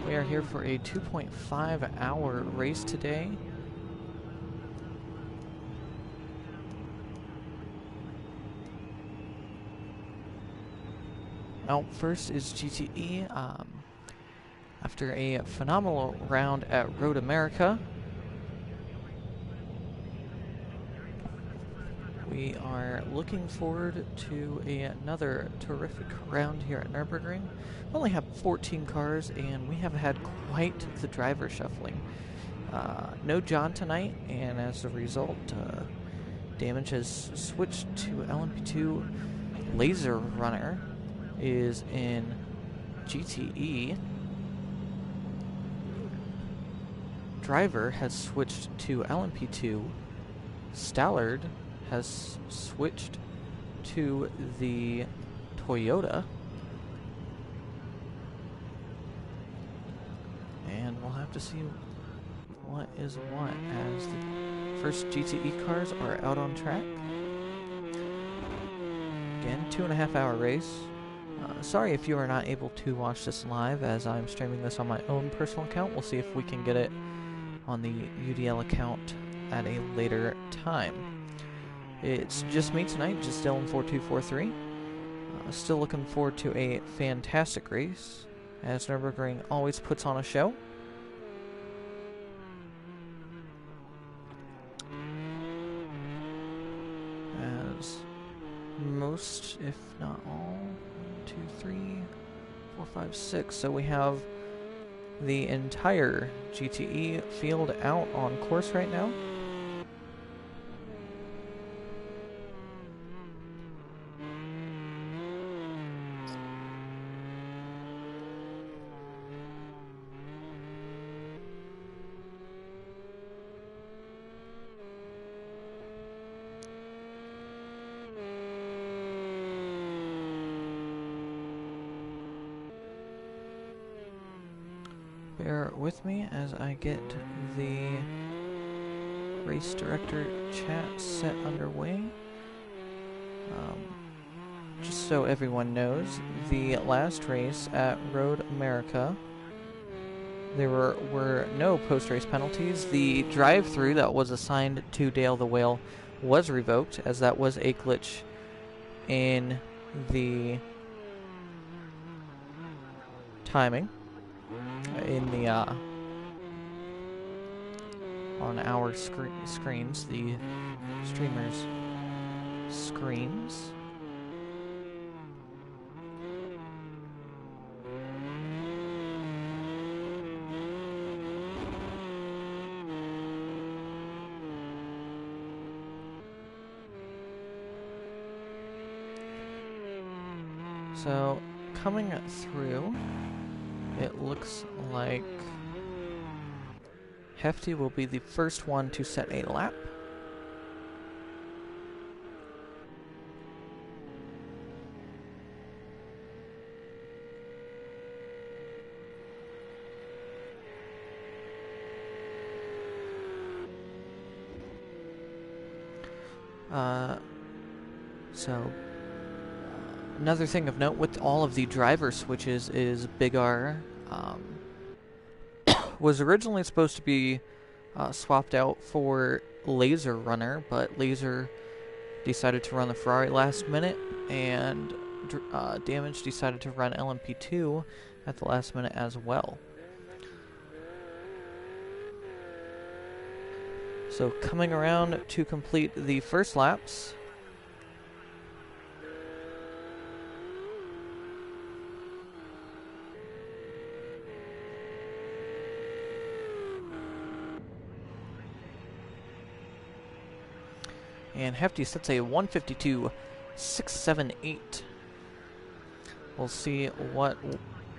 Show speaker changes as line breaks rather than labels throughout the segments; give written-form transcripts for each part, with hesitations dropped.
We are here for a 2.5-hour race today. Out first is GTE. After a phenomenal round at Road America, we are looking forward to another terrific round here at Nürburgring. We only have 14 cars, and we have had quite the driver shuffling. No John tonight, and as a result, Damage has switched to LMP2. Laser Runner is in GTE. Driver has switched to LMP2. Stallard has switched to the Toyota. And we'll have to see what is what as the first GTE cars are out on track. Again, 2.5-hour race. Sorry if you are not able to watch this live, as I'm streaming this on my own personal account. We'll see if we can get it on the UDL account at a later time. It's just me tonight, just Dylan4243. Still looking forward to a fantastic race, as Nürburgring always puts on a show. As most, if not all, 1, 2, 3, 4, 5, 6. So we have the entire GTE field out on course right now. Bear with me as I get the race director chat set underway. Just so everyone knows, the last race at Road America, there were no post-race penalties. The drive-through that was assigned to Dale the Whale was revoked, as that was a glitch in the timing. In the on our screens, the streamers' screens. So coming through, it looks like Hefty will be the first one to set a lap. Another thing of note with all of the driver switches is Big R was originally supposed to be swapped out for Laser Runner, but Laser decided to run the Ferrari last minute, and Damage decided to run LMP2 at the last minute as well. So coming around to complete the first laps. And Hefty sets a 152.678. We'll see what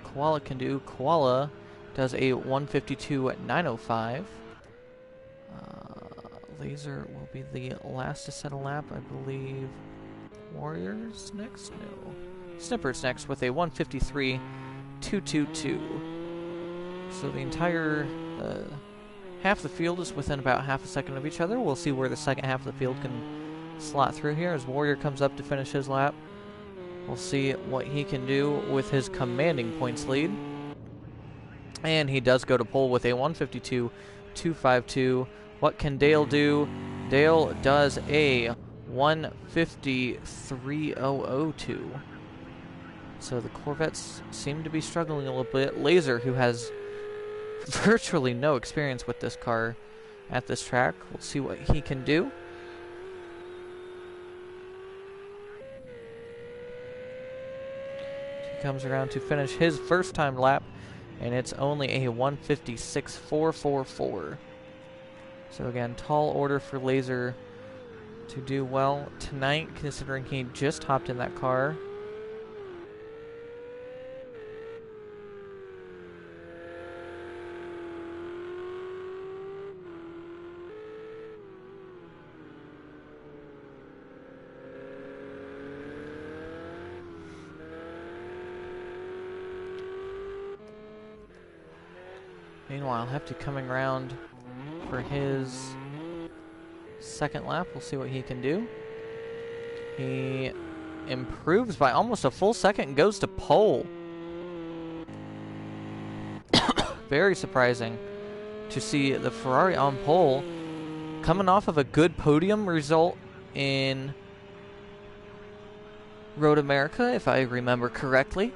Koala can do. Koala does a 152.905. Laser will be the last to set a lap, I believe. Warriors next? No. Snipper's next with a 153.222. So the entire half the field is within about half a second of each other. We'll see where the second half of the field can slot through here as Warrior comes up to finish his lap. We'll see what he can do with his commanding points lead. And he does go to pole with a 152.252. What can Dale do? Dale does a 153.002. So the Corvettes seem to be struggling a little bit. Laser, who has virtually no experience with this car at this track, we'll see what he can do. He comes around to finish his first time lap, and it's only a 156.444. So again, tall order for Laser to do well tonight, considering he just hopped in that car. Meanwhile, Hefty coming around for his second lap. We'll see what he can do. He improves by almost a full second and goes to pole. Very surprising to see the Ferrari on pole, coming off of a good podium result in Road America, if I remember correctly.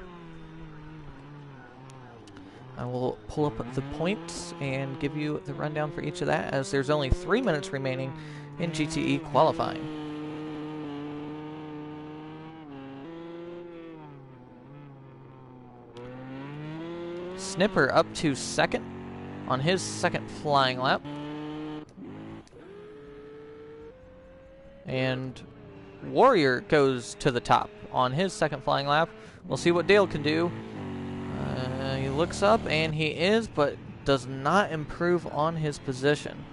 I will pull up the points and give you the rundown for each of that, as there's only 3 minutes remaining in GTE qualifying. Snipper up to second on his second flying lap. And Warrior goes to the top on his second flying lap. We'll see what Dale can do. He looks up, and he is, but does not improve on his position.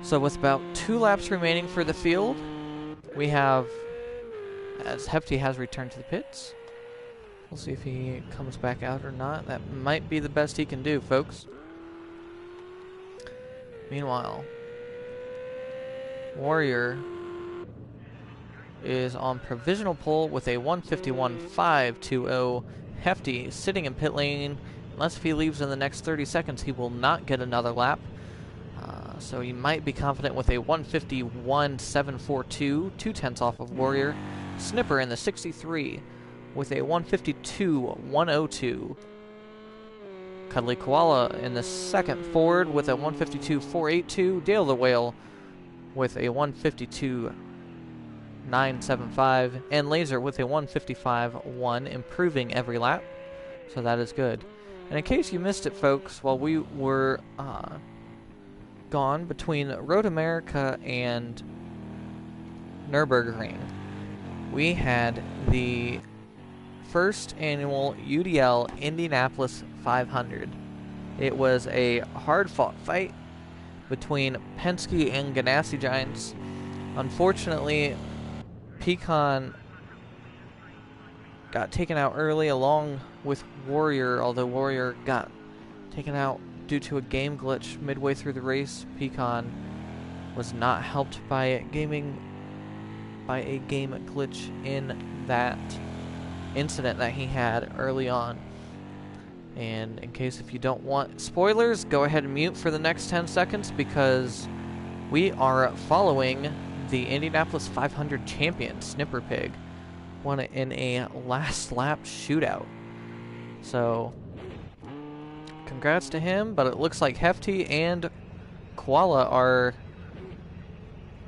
So with about 2 laps remaining for the field, we have, as Hefty has returned to the pits. We'll see if he comes back out or not. That might be the best he can do, folks. Meanwhile, Warrior is on provisional pole with a 151.520. Hefty sitting in pit lane. Unless if he leaves in the next 30 seconds, he will not get another lap. So he might be confident with a 151.742, 2/10 off of Warrior. Snipper in the 63 with a 152.102. Cuddly Koala in the second forward with a 152.482. Dale the Whale with a 152.975, and Laser with a 155.1, improving every lap, so that is good. And in case you missed it, folks, while we were gone between Road America and Nurburgring, we had the first annual UDL Indianapolis 500. It was a hard-fought fight between Penske and Ganassi Giants. Unfortunately, Pecan got taken out early along with Warrior, although Warrior got taken out due to a game glitch midway through the race. Pecan was not helped by a game glitch in that incident that he had early on. And in case if you don't want spoilers, go ahead and mute for the next 10 seconds, because we are following the Indianapolis 500 champion, Snipper Pig, won it in a last lap shootout. So, congrats to him, but it looks like Hefty and Koala are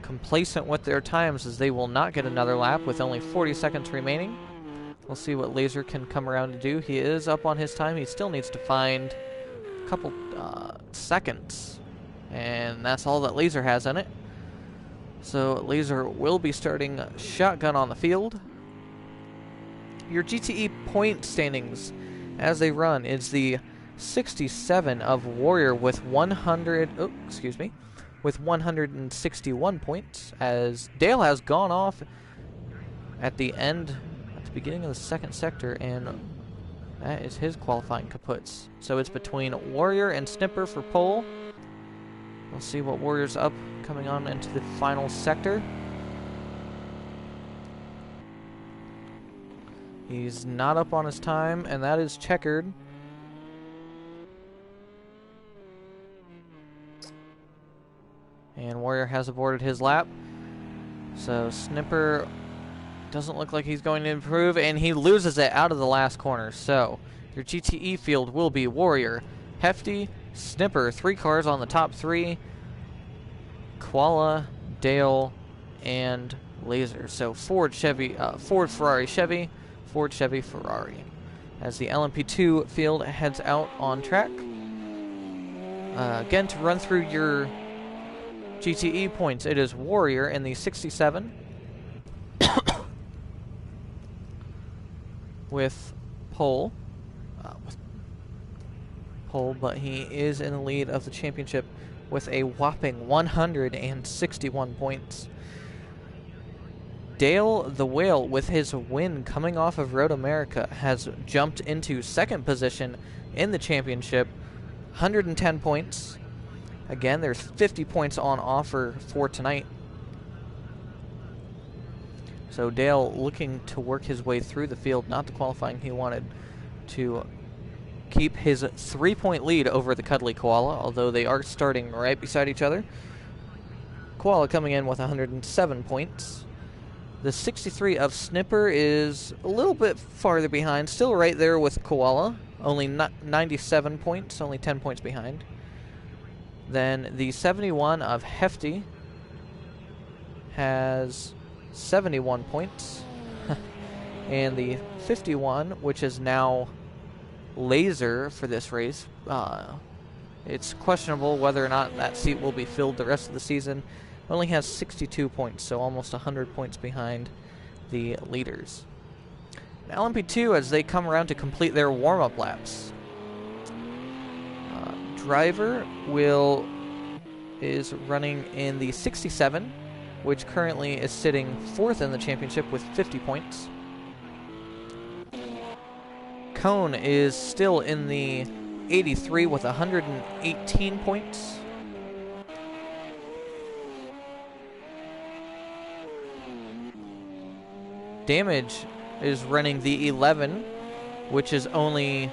complacent with their times, as they will not get another lap with only 40 seconds remaining. We'll see what Laser can come around to do. He is up on his time. He still needs to find a couple seconds, and that's all that Laser has in it. So Laser will be starting shotgun on the field. Your GTE point standings as they run is the 67 of Warrior with 161 points, as Dale has gone off at the beginning of the second sector, and that is his qualifying kaputs. So it's between Warrior and Snipper for pole. We'll see what Warrior's up coming on into the final sector. He's not up on his time, and that is checkered. And Warrior has aborted his lap. So Snipper doesn't look like he's going to improve, and he loses it out of the last corner. So your GTE field will be Warrior, Hefty, Snipper, 3 cars on the top 3, Koala, Dale, and Laser. So Ford, Ferrari, Chevy, Ford, Chevy, Ferrari. As the LMP2 field heads out on track. Again, to run through your GTE points, it is Warrior in the 67 with pole. But he is in the lead of the championship with a whopping 161 points. Dale the Whale, with his win coming off of Road America, has jumped into second position in the championship, 110 points. Again, there's 50 points on offer for tonight. So Dale looking to work his way through the field, not the qualifying he wanted, to keep his 3-point lead over the Cuddly Koala, although they are starting right beside each other. Koala coming in with 107 points. The 63 of Snipper is a little bit farther behind, still right there with Koala, only 97 points, only 10 points behind. Then the 71 of Hefty has 71 points. And the 51, which is now Laser for this race, it's questionable whether or not that seat will be filled the rest of the season. Only has 62 points, so almost 100 points behind the leaders. Now LMP2, as they come around to complete their warm-up laps. Driver is running in the 67, which currently is sitting 4th in the championship with 50 points. Cone is still in the 83 with 118 points. Damage is running the 11, which is only,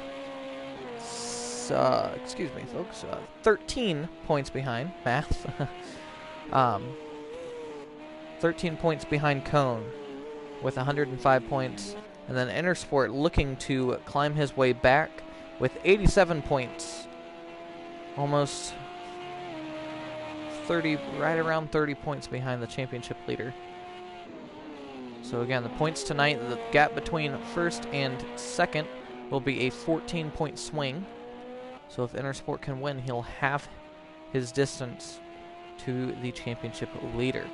excuse me, folks, 13 points behind. Math. 13 points behind Cone with 105 points. And then Intersport looking to climb his way back with 87 points. Almost 30, right around 30 points behind the championship leader. So again, the points tonight, the gap between first and second will be a 14-point swing. So if Intersport can win, he'll halve his distance to the championship leader.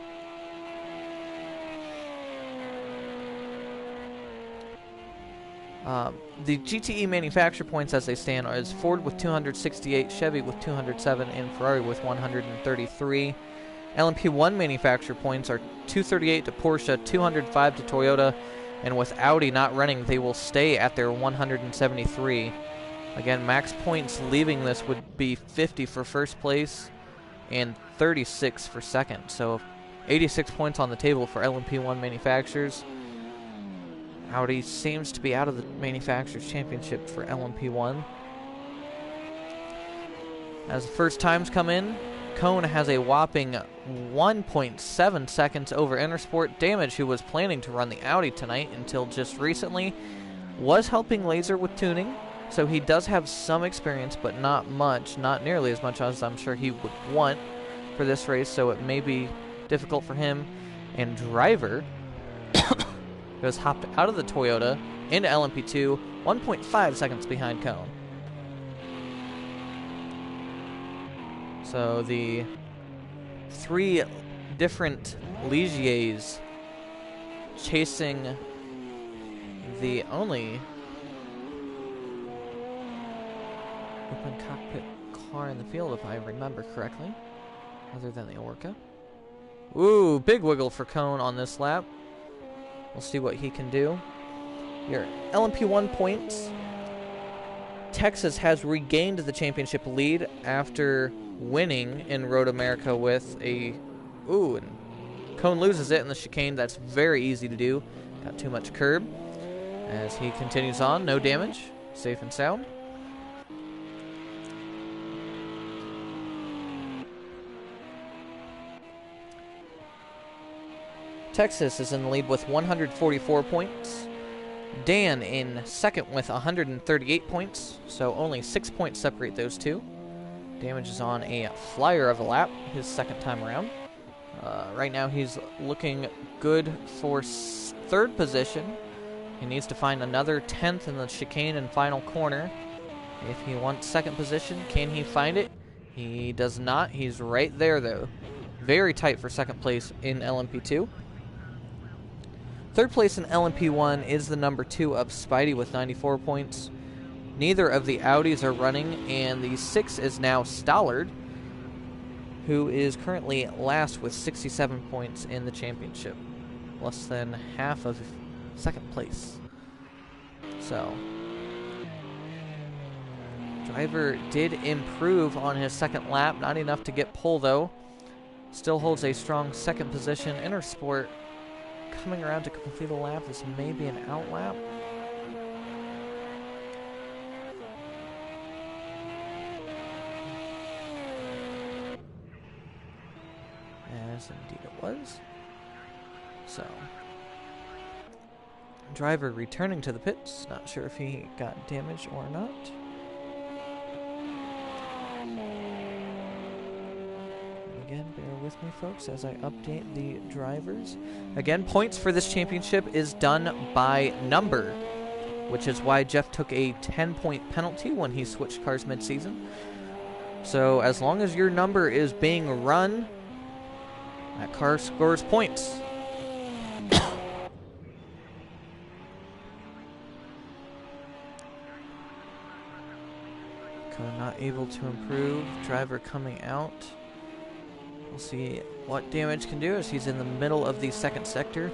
The GTE manufacturer points as they stand is Ford with 268, Chevy with 207, and Ferrari with 133. LMP1 manufacturer points are 238 to Porsche, 205 to Toyota, and with Audi not running, they will stay at their 173. Again, max points leaving this would be 50 for first place and 36 for second. So 86 points on the table for LMP1 manufacturers. Audi seems to be out of the Manufacturers' Championship for LMP1. As the first times come in, Cone has a whopping 1.7 seconds over Intersport. Damage, who was planning to run the Audi tonight until just recently, was helping Laser with tuning, so he does have some experience, but not much, not nearly as much as I'm sure he would want for this race, so it may be difficult for him. And Driver has hopped out of the Toyota into LMP2, 1.5 seconds behind Cone. So the 3 different Ligiers chasing the only open cockpit car in the field, if I remember correctly, other than the Orca. Ooh, big wiggle for Cone on this lap. We'll see what he can do. Your LMP1 points. Texas has regained the championship lead after winning in Road America with a... Ooh, and Cone loses it in the chicane. That's very easy to do. Got too much curb. As he continues on, no damage. Safe and sound. Texas is in the lead with 144 points. Dan in second with 138 points, so only 6 points separate those two. Damage is on a flyer of a lap, his second time around. Right now he's looking good for third position. He needs to find another 10th in the chicane and final corner. If he wants second position, can he find it? He does not. He's right there, though. Very tight for second place in LMP2. Third place in LMP1 is the number 2 of Spidey with 94 points. Neither of the Audis are running, and the 6 is now Stollard, who is currently last with 67 points in the championship. Less than half of second place. So, driver did improve on his second lap. Not enough to get pole, though. Still holds a strong second position. Intersport coming around to complete a lap. This may be an out lap. As indeed it was. So, driver returning to the pits. Not sure if he got damaged or not. Again, bear with me, folks, as I update the drivers. Again, points for this championship is done by number, which is why Jeff took a 10-point penalty when he switched cars mid-season. So as long as your number is being run, that car scores points. Not able to improve. Driver coming out. We'll see what damage can do as he's in the middle of the second sector.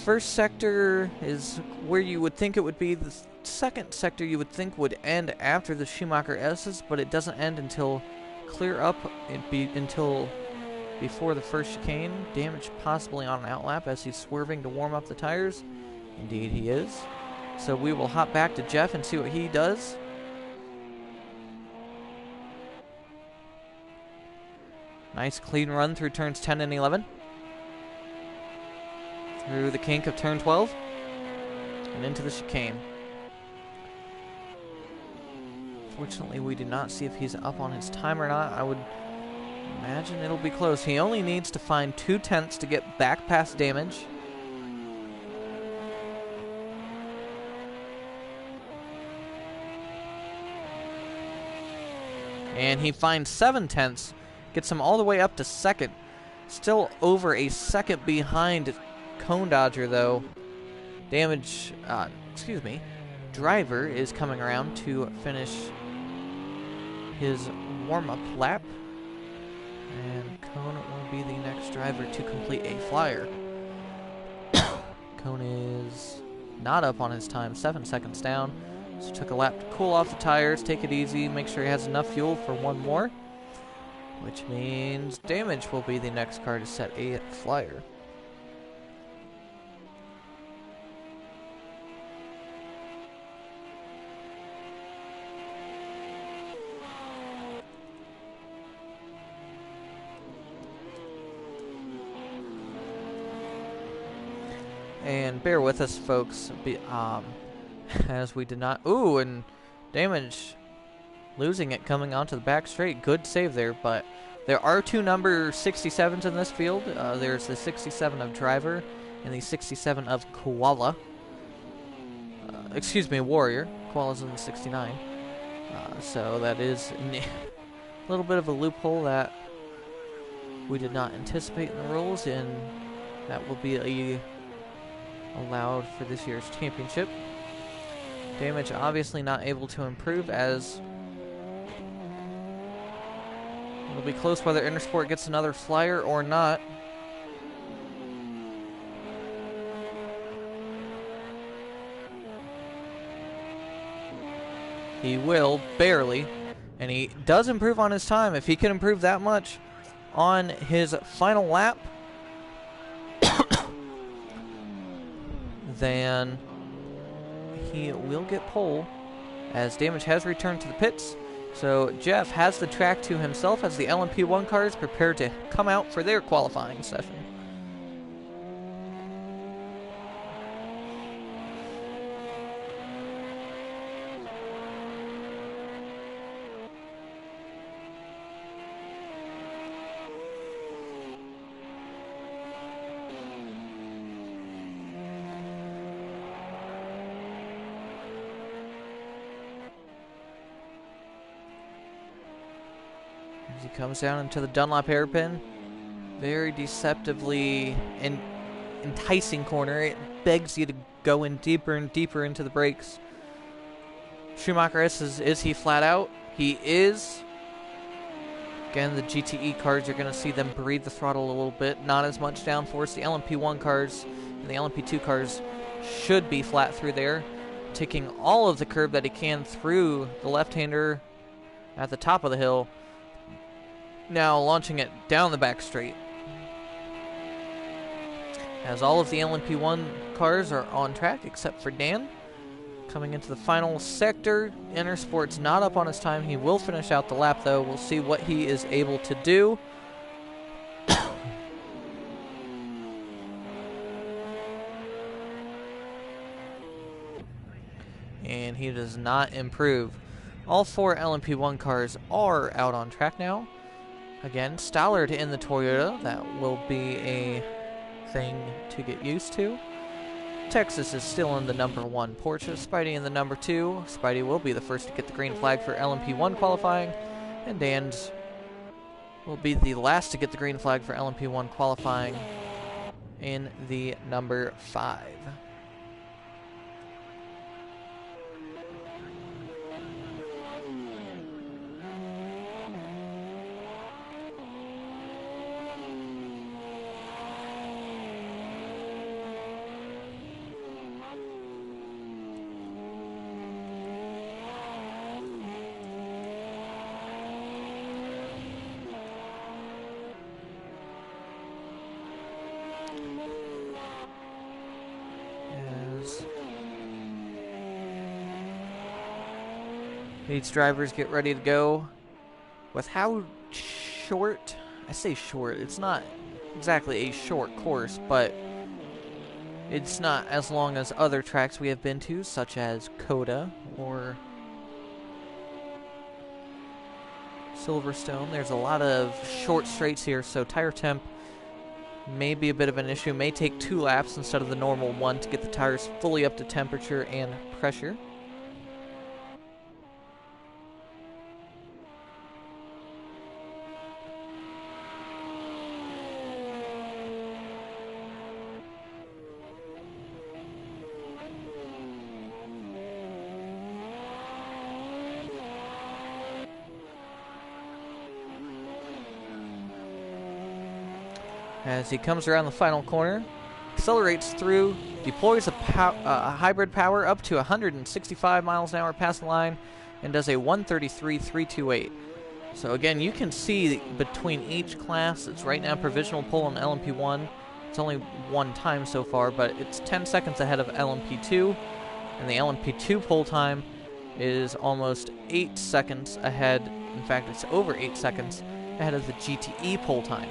First sector is where you would think it would be. The second sector you would think would end after the Schumacher S's, but it doesn't end until clear up. Until before the first chicane. Damage possibly on an outlap as he's swerving to warm up the tires. Indeed he is. So we will hop back to Jeff and see what he does. Nice clean run through turns 10 and 11. Through the kink of turn 12. And into the chicane. Fortunately, we did not see if he's up on his time or not. I would imagine it'll be close. He only needs to find 2/10 to get back past damage. And he finds 7/10. Gets him all the way up to second. Still over a second behind Cone Dodger, though. Driver is coming around to finish his warm-up lap. And Cone will be the next driver to complete a flyer. Cone is not up on his time, 7 seconds down. So took a lap to cool off the tires, take it easy, make sure he has enough fuel for one more. Which means Damage will be the next car to set a flyer. And bear with us, folks, as we did not... Ooh, and Damage... losing it coming onto the back straight. Good save there, but there are two number 67s in this field. There's the 67 of Driver and the 67 of Koala. Warrior. Koala's in the 69. So that is a little bit of a loophole that we did not anticipate in the rules, and that will be allowed for this year's championship. Damage obviously not able to improve, as it'll be close whether Intersport gets another flyer or not. He will, barely. And he does improve on his time. If he can improve that much on his final lap, then he will get pole, as Damage has returned to the pits. So Jeff has the track to himself as the LMP1 cars prepare to come out for their qualifying session. As he comes down into the Dunlop hairpin. Very deceptively enticing corner. It begs you to go in deeper and deeper into the brakes. Schumacher is he flat out? He is. Again, the GTE cars, you're going to see them breathe the throttle a little bit. Not as much downforce. The LMP1 cars and the LMP2 cars should be flat through there. Taking all of the curb that he can through the left-hander at the top of the hill. Now launching it down the back straight. As all of the LMP1 cars are on track except for Dan. Coming into the final sector. Intersport's not up on his time. He will finish out the lap though. We'll see what he is able to do. And he does not improve. All 4 LMP1 cars are out on track now. Again, Stallard in the Toyota. That will be a thing to get used to. Texas is still in the number 1 Porsche. Spidey in the number 2. Spidey will be the first to get the green flag for LMP1 qualifying. And Dan's will be the last to get the green flag for LMP1 qualifying in the number 5. Each drivers get ready to go. With how short, I say short, it's not exactly a short course, but it's not as long as other tracks we have been to, such as Coda or Silverstone. There's a lot of short straights here, so tire temp may be a bit of an issue. May take 2 laps instead of the normal 1 to get the tires fully up to temperature and pressure. As he comes around the final corner, accelerates through, deploys a hybrid power up to 165 miles an hour past the line, and does a 133.328. So again, you can see between each class, it's right now provisional pole on LMP1. It's only 1 time so far, but it's 10 seconds ahead of LMP2, and the LMP2 pole time is almost 8 seconds ahead. In fact, it's over 8 seconds ahead of the GTE pole time.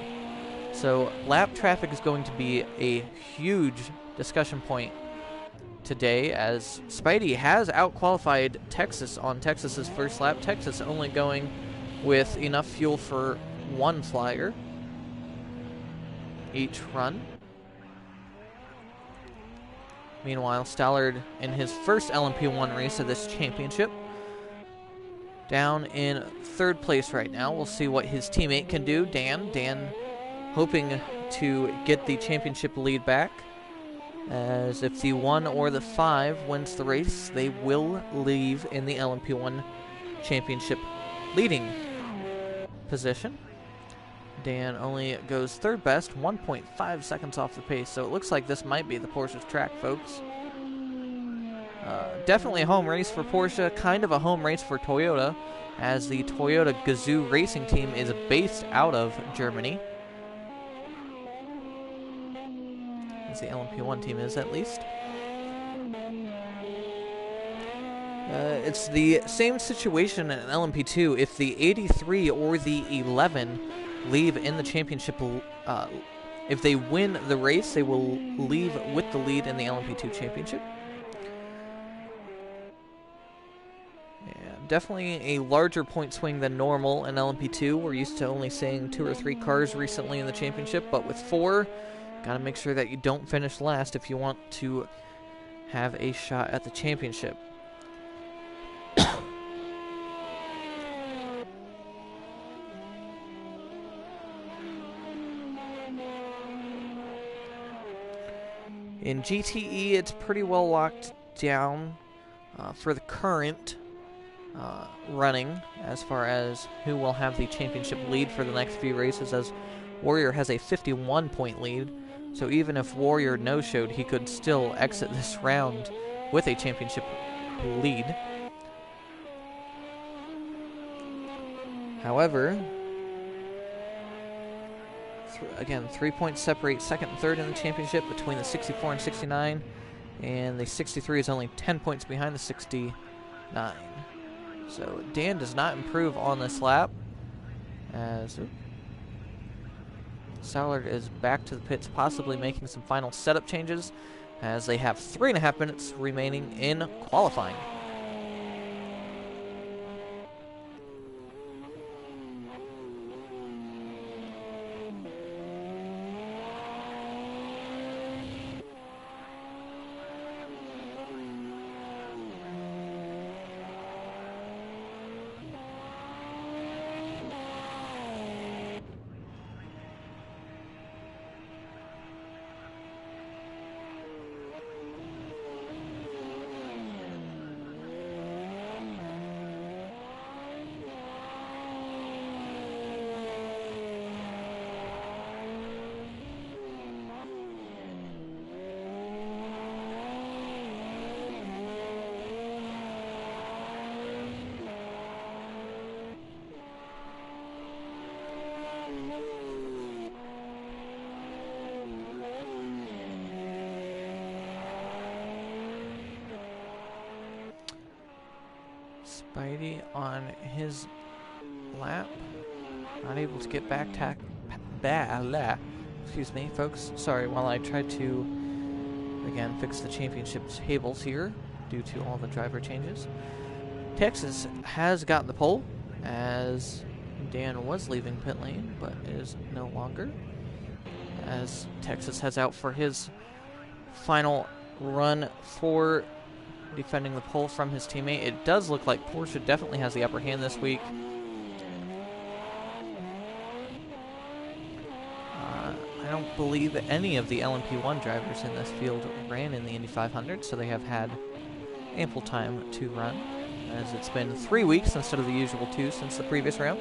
So lap traffic is going to be a huge discussion point today, as Spidey has outqualified Texas on Texas's first lap. Texas only going with enough fuel for 1 flyer each run. Meanwhile, Stallard in his first LMP1 race of this championship, down in 3rd place right now. We'll see what his teammate can do. Dan hoping to get the championship lead back, as if the 1 or the 5 wins the race, they will leave in the LMP1 championship leading position. Dan only goes 3rd best, 1.5 seconds off the pace, so it looks like this might be the Porsche's track, folks. Definitely a home race for Porsche, kind of a home race for Toyota, as the Toyota Gazoo racing team is based out of Germany. As the LMP1 team is, at least. It's the same situation in LMP2. If the 83 or the 11 leave in the championship, if they win the race, they will leave with the lead in the LMP2 championship. Definitely a larger point swing than normal in LMP2. We're used to only seeing 2 or 3 cars recently in the championship, but with 4, gotta make sure that you don't finish last if you want to have a shot at the championship. In GTE, it's pretty well locked down for the current running as far as who will have the championship lead for the next few races, as Warrior has a 51-point lead. So even if Warrior no-showed, he could still exit this round with a championship lead. However, again, 3 points separate second and third in the championship between the 64 and 69, and the 63 is only 10 points behind the 69. So Dan does not improve on this lap, as Stallard is back to the pits, possibly making some final setup changes, as they have 3.5 minutes remaining in qualifying. Spidey on his lap, not able to get back excuse me, folks. Sorry, while I tried to, again, fix the championship tables here due to all the driver changes. Texas has got the pole, as Dan was leaving pit lane, but is no longer, as Texas heads out for his final run for defending the pole from his teammate. It does look like Porsche definitely has the upper hand this week. I don't believe any of the LMP1 drivers in this field ran in the Indy 500, so they have had ample time to run, as it's been 3 weeks instead of the usual 2 since the previous round.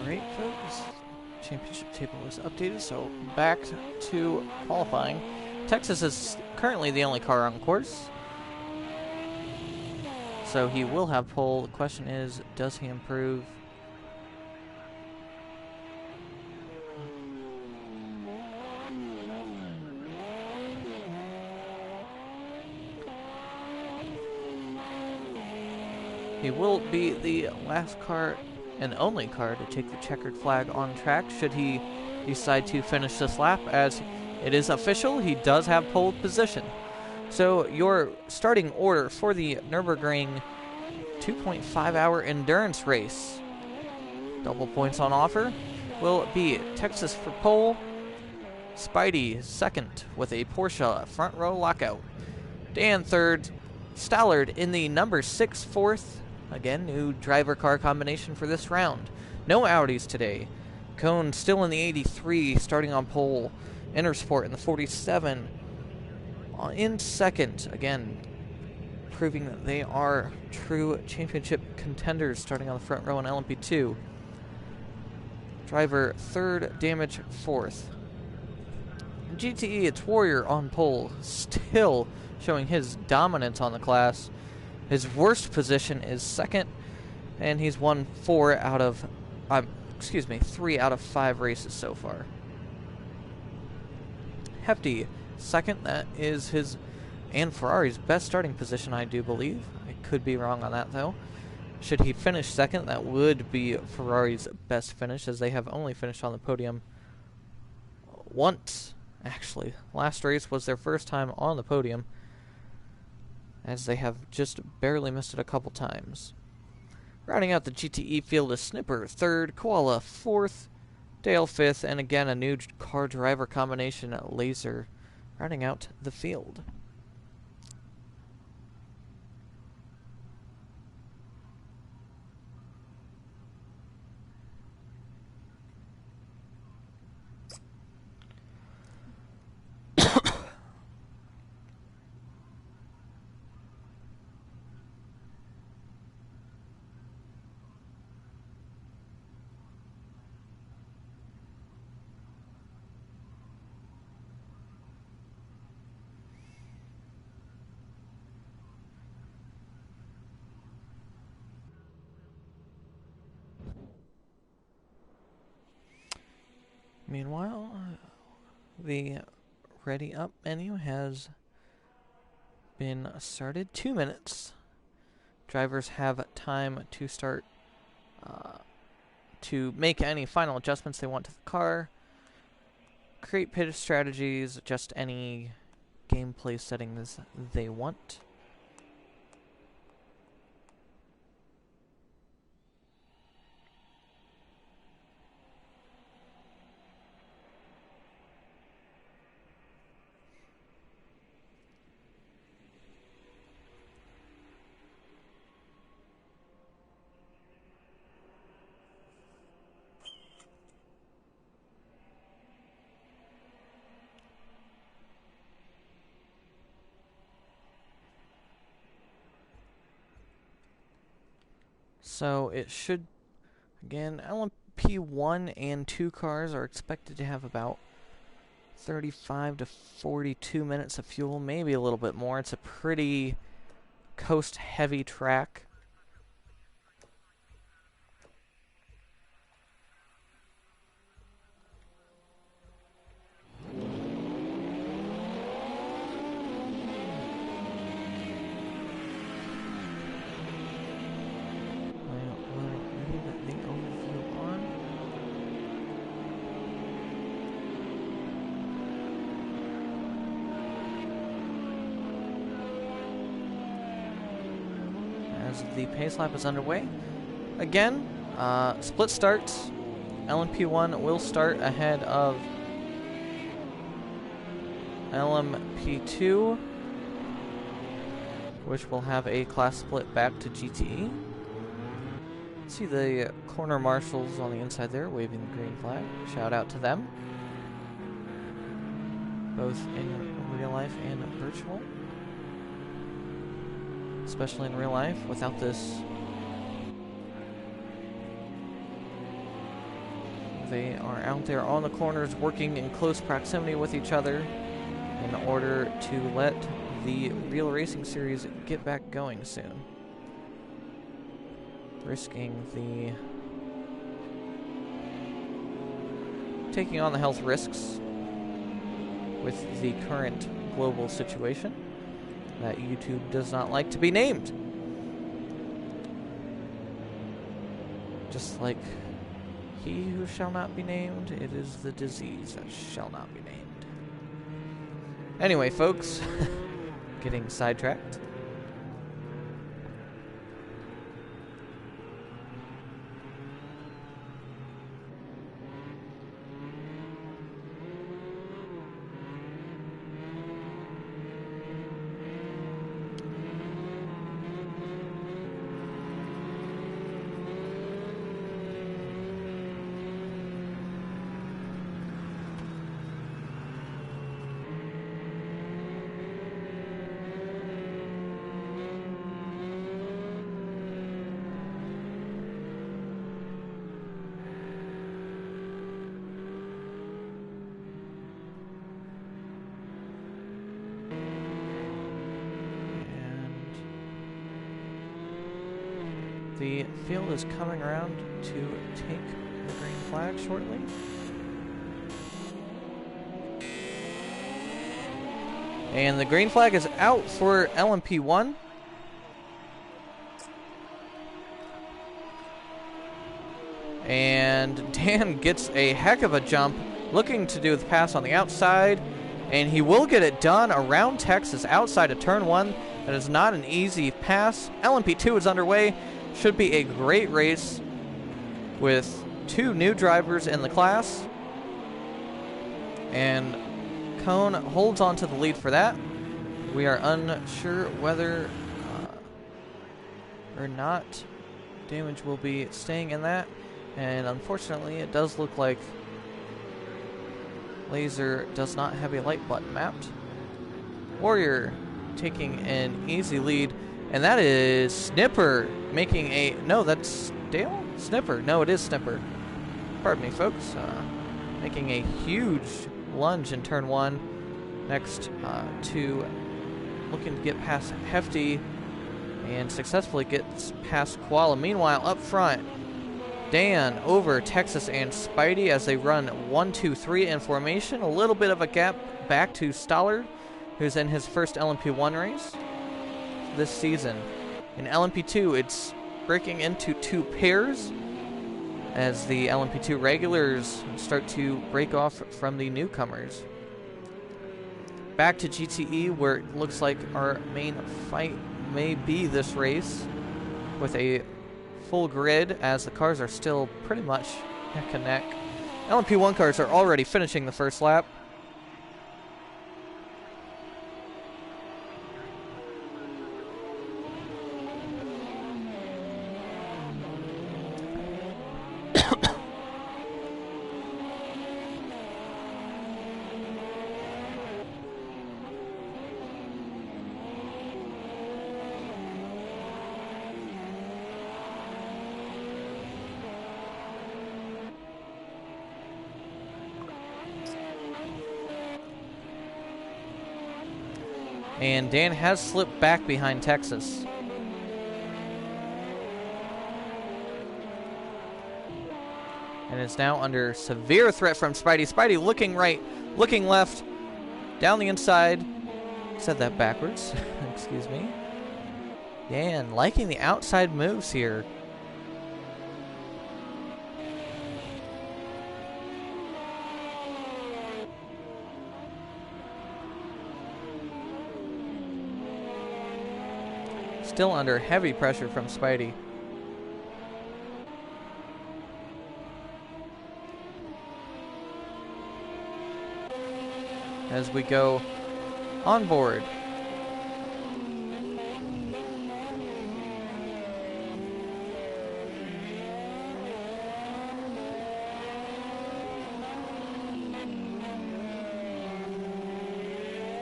Alright, folks, championship table is updated, so back to qualifying. Texas is currently the only car on course, so he will have pole. The question is, does he improve? He will be the last car and only car to take the checkered flag on track should he decide to finish this lap, as it is official, he does have pole position. So your starting order for the Nürburgring 2.5 hour endurance race, double points on offer, will be Texas for pole, Spidey second with a Porsche front row lockout, Dan third, Stallard in the number 6 fourth. Again, new driver car combination for this round. No Audis today. Cone still in the 83, starting on pole. Intersport in the 47. In second, again, proving that they are true championship contenders, starting on the front row in LMP2. Driver third, Damage fourth. GTE, it's Warrior on pole, still showing his dominance on the class. His worst position is second, and he's won 3 out of 5 races so far. Hefty, second. That is his and Ferrari's best starting position, I do believe. I could be wrong on that, though. Should he finish second, that would be Ferrari's best finish, as they have only finished on the podium once, actually. Last race was their first time on the podium, as they have just barely missed it a couple times. Rounding out the GTE field is Snipper, third, Koala, fourth, Dale, fifth, and again a new car driver combination, Laser, rounding out the field. Meanwhile, the Ready Up menu has been started. 2 minutes. Drivers have time to start to make any final adjustments they want to the car, create pit strategies, just any gameplay settings they want. So it should, again, LMP1 and 2 cars are expected to have about 35 to 42 minutes of fuel, maybe a little bit more. It's a pretty coast-heavy track. As the pace lap is underway. Again, split starts. LMP1 will start ahead of LMP2, which will have a class split back to GTE. See the corner marshals on the inside there waving the green flag. Shout out to them, both in real life and virtual. Especially in real life, without this, they are out there on the corners working in close proximity with each other in order to let the real racing series get back going soon. Risking taking on the health risks with the current global situation that YouTube does not like to be named. Just like he who shall not be named, it is the disease that shall not be named. Anyway, folks, getting sidetracked. The field is coming around to take the green flag shortly. And the green flag is out for LMP1. And Dan gets a heck of a jump, looking to do the pass on the outside. And he will get it done around Texas, outside of turn 1. That is not an easy pass. LMP2 is underway. Should be a great race with 2 new drivers in the class. And Cone holds on to the lead for that. We are unsure whether or not damage will be staying in that. And unfortunately, it does look like Laser does not have a light button mapped. Warrior taking an easy lead. And that is Snipper making a... No, that's Dale? Snipper. No, it is Snipper. Pardon me, folks. Making a huge lunge in turn 1. Next to looking to get past Hefty and successfully gets past Koala. Meanwhile, up front, Dan over Texas and Spidey as they run 1-2-3 in formation. A little bit of a gap back to Stollard, who's in his first LMP1 race this season. In LMP2, it's breaking into 2 pairs as the LMP2 regulars start to break off from the newcomers. Back to GTE, where it looks like our main fight may be this race, with a full grid as the cars are still pretty much neck and neck. LMP1 cars are already finishing the first lap. And Dan has slipped back behind Texas. And is now under severe threat from Spidey. Spidey looking right, looking left, down the inside. Said that backwards. Excuse me. Dan liking the outside moves here. Still under heavy pressure from Spidey. As we go on board.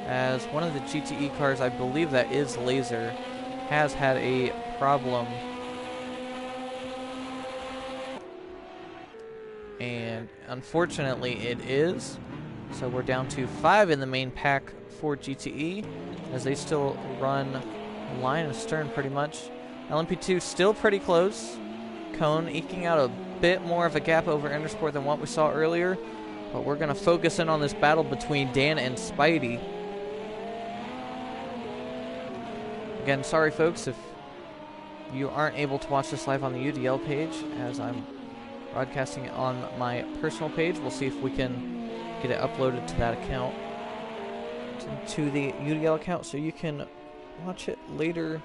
As one of the GTE cars, I believe that is Laser, has had a problem, and unfortunately it is. So we're down to 5 in the main pack for GTE as they still run line and stern pretty much. LMP2 still pretty close. Cone eking out a bit more of a gap over Intersport than what we saw earlier, but we're going to focus in on this battle between Dan and Spidey. Again, sorry folks if you aren't able to watch this live on the UDL page, as I'm broadcasting it on my personal page. We'll see if we can get it uploaded to that account, to the UDL account, so you can watch it later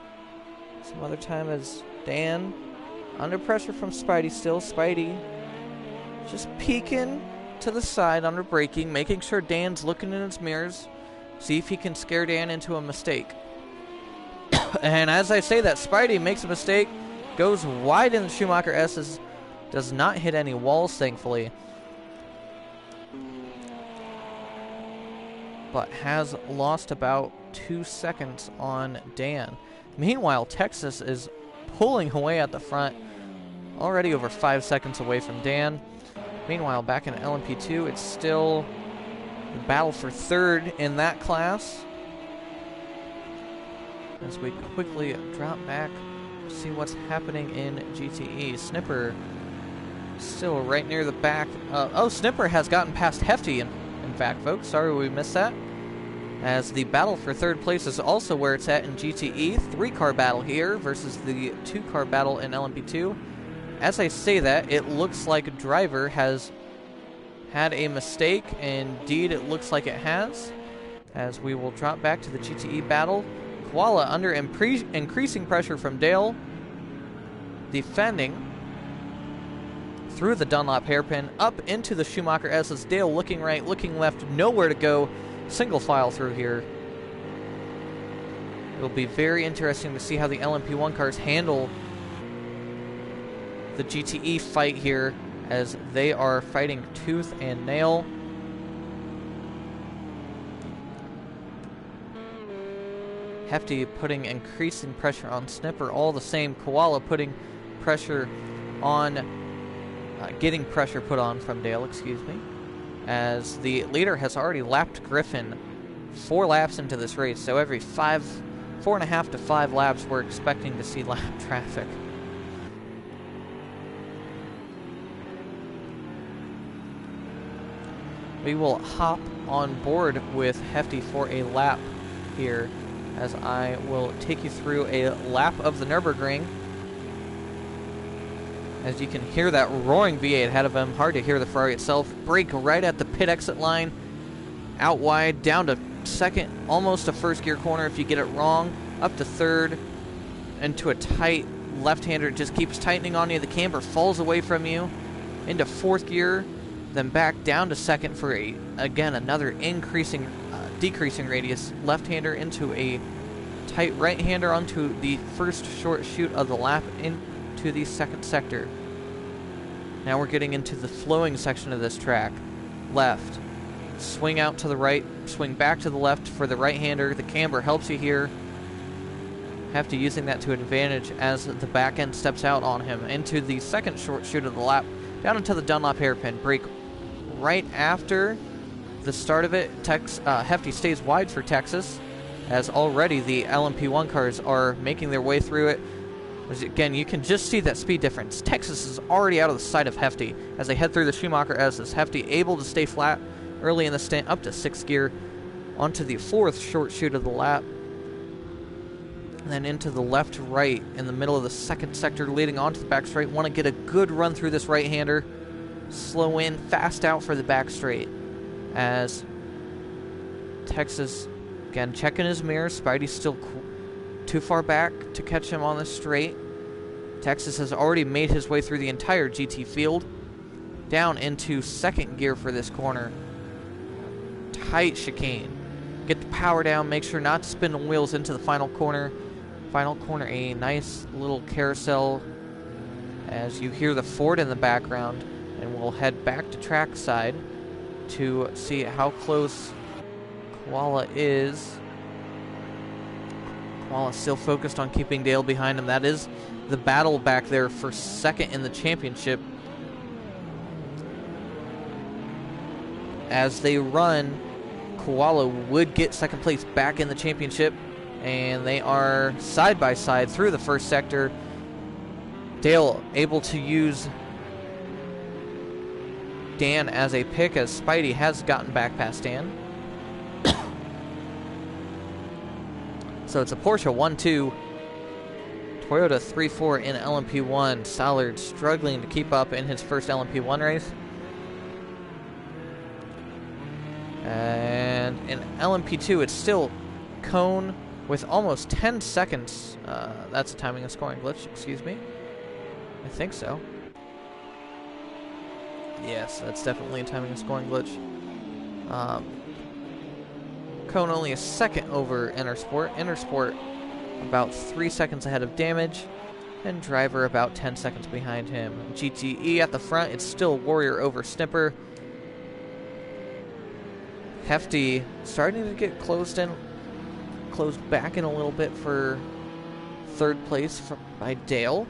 some other time. As Dan under pressure from Spidey still. Spidey just peeking to the side under braking, making sure Dan's looking in his mirrors, see if he can scare Dan into a mistake. And as I say that, Spidey makes a mistake, goes wide in the Schumacher S's, does not hit any walls, thankfully, but has lost about 2 seconds on Dan. Meanwhile, Texas is pulling away at the front, already over 5 seconds away from Dan. Meanwhile, back in LMP2, it's still the battle for third in that class, as we quickly drop back see what's happening in GTE. Snipper still right near the back. Oh, Snipper has gotten past Hefty, in fact, folks. Sorry we missed that. As the battle for third place is also where it's at in GTE. 3-car battle here versus the 2-car battle in LMP2. As I say that, it looks like Driver has had a mistake. Indeed, it looks like it has. As we will drop back to the GTE battle. Koala under increasing pressure from Dale. Defending through the Dunlop hairpin, up into the Schumacher S. Dale looking right, looking left, nowhere to go. Single file through here. It'll be very interesting to see how the LMP1 cars handle the GTE fight here, as they are fighting tooth and nail. Hefty putting increasing pressure on Snipper, all the same. Koala putting pressure on, getting pressure put on from Dale, excuse me. As the leader has already lapped Griffin 4 laps into this race. So every 4.5 to 5 laps, we're expecting to see lap traffic. We will hop on board with Hefty for a lap here, as I will take you through a lap of the Nürburgring. As you can hear that roaring V8 ahead of him. Hard to hear the Ferrari itself. Brake right at the pit exit line. Out wide, down to second, almost a first gear corner if you get it wrong. Up to third, into a tight left-hander. It just keeps tightening on you. The camber falls away from you. Into fourth gear, then back down to second for, again, another decreasing radius. Left-hander into a tight right-hander onto the first short chute of the lap into the second sector. Now we're getting into the flowing section of this track. Left, swing out to the right, swing back to the left for the right-hander. The camber helps you here. Hefty using that to advantage as the back end steps out on him into the second short chute of the lap, down into the Dunlop hairpin. Brake right after the start of it. Hefty stays wide for Texas, as already the LMP1 cars are making their way through it. Again, you can just see that speed difference. Texas is already out of the sight of Hefty as they head through the Schumacher S's. Hefty able to stay flat early in the stint, up to 6th gear, onto the 4th short chute of the lap. And then into the left-right in the middle of the second sector, leading onto the back straight. Want to get a good run through this right-hander. Slow in, fast out for the back straight. As Texas, again, checking his mirror. Spidey's still too far back to catch him on the straight. Texas has already made his way through the entire GT field. Down into second gear for this corner. Tight chicane. Get the power down, make sure not to spin the wheels into the final corner. Final corner, a nice little carousel as you hear the Ford in the background. And we'll head back to trackside to see how close Koala is. Koala still focused on keeping Dale behind him. That is the battle back there for second in the championship. As they run, Koala would get second place back in the championship, and they are side by side through the first sector. Dale able to use Dan as a pick, as Spidey has gotten back past Dan. So it's a Porsche 1-2, Toyota 3-4 in LMP1. Sollard struggling to keep up in his first LMP1 race. And in LMP2, it's still Cone with almost 10 seconds. That's a timing and scoring glitch, excuse me. I think so. Yes, that's definitely a timing and scoring glitch. Cone only a second over Intersport. Intersport about 3 seconds ahead of Damage, and Driver about 10 seconds behind him. GTE at the front, it's still Warrior over Snipper. Hefty starting to get closed back in a little bit for third place by Dale.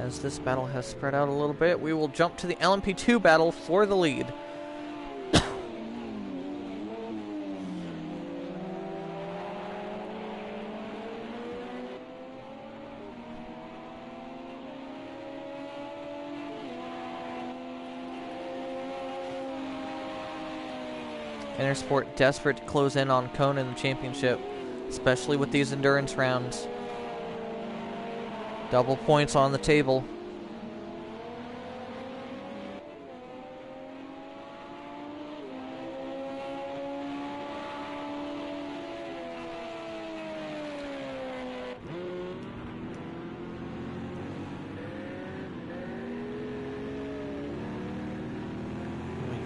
As this battle has spread out a little bit, we will jump to the LMP2 battle for the lead. Intersport desperate to close in on Cone in the championship, especially with these endurance rounds. Double points on the table.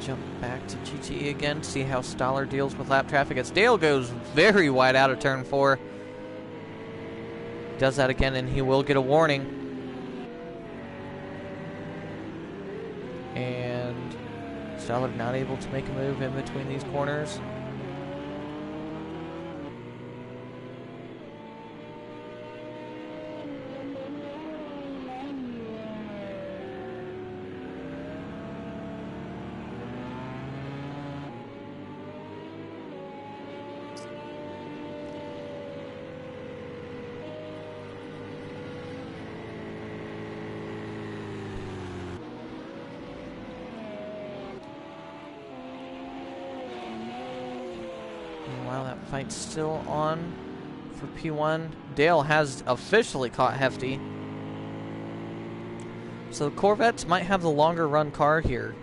Jump back to GTE again, see how Stoller deals with lap traffic as Dale goes very wide out of turn 4. Does that again and he will get a warning. And Stoller not able to make a move in between these corners. Meanwhile, that fight's still on for P1. Dale has officially caught Hefty. So the Corvettes might have the longer run car here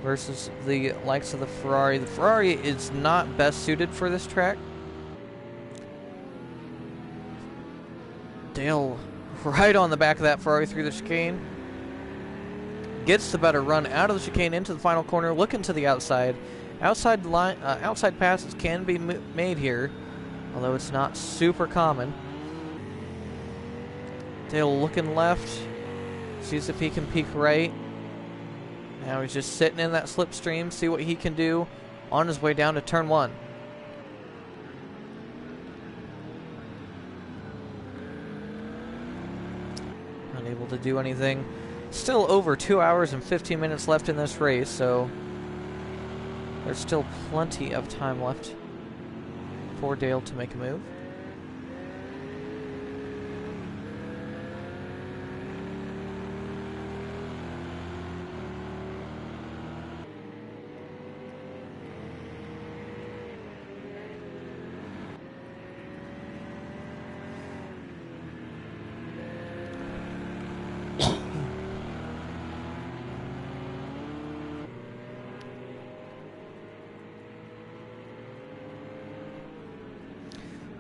versus the likes of the Ferrari. The Ferrari is not best suited for this track. Dale right on the back of that Ferrari through the chicane. Gets the better run out of the chicane into the final corner, looking to the outside. Outside line, outside passes can be made here, although it's not super common. Dale looking left, sees if he can peek right. Now he's just sitting in that slipstream, see what he can do on his way down to turn 1. Unable to do anything. Still over 2 hours and 15 minutes left in this race, so there's still plenty of time left for Dale to make a move.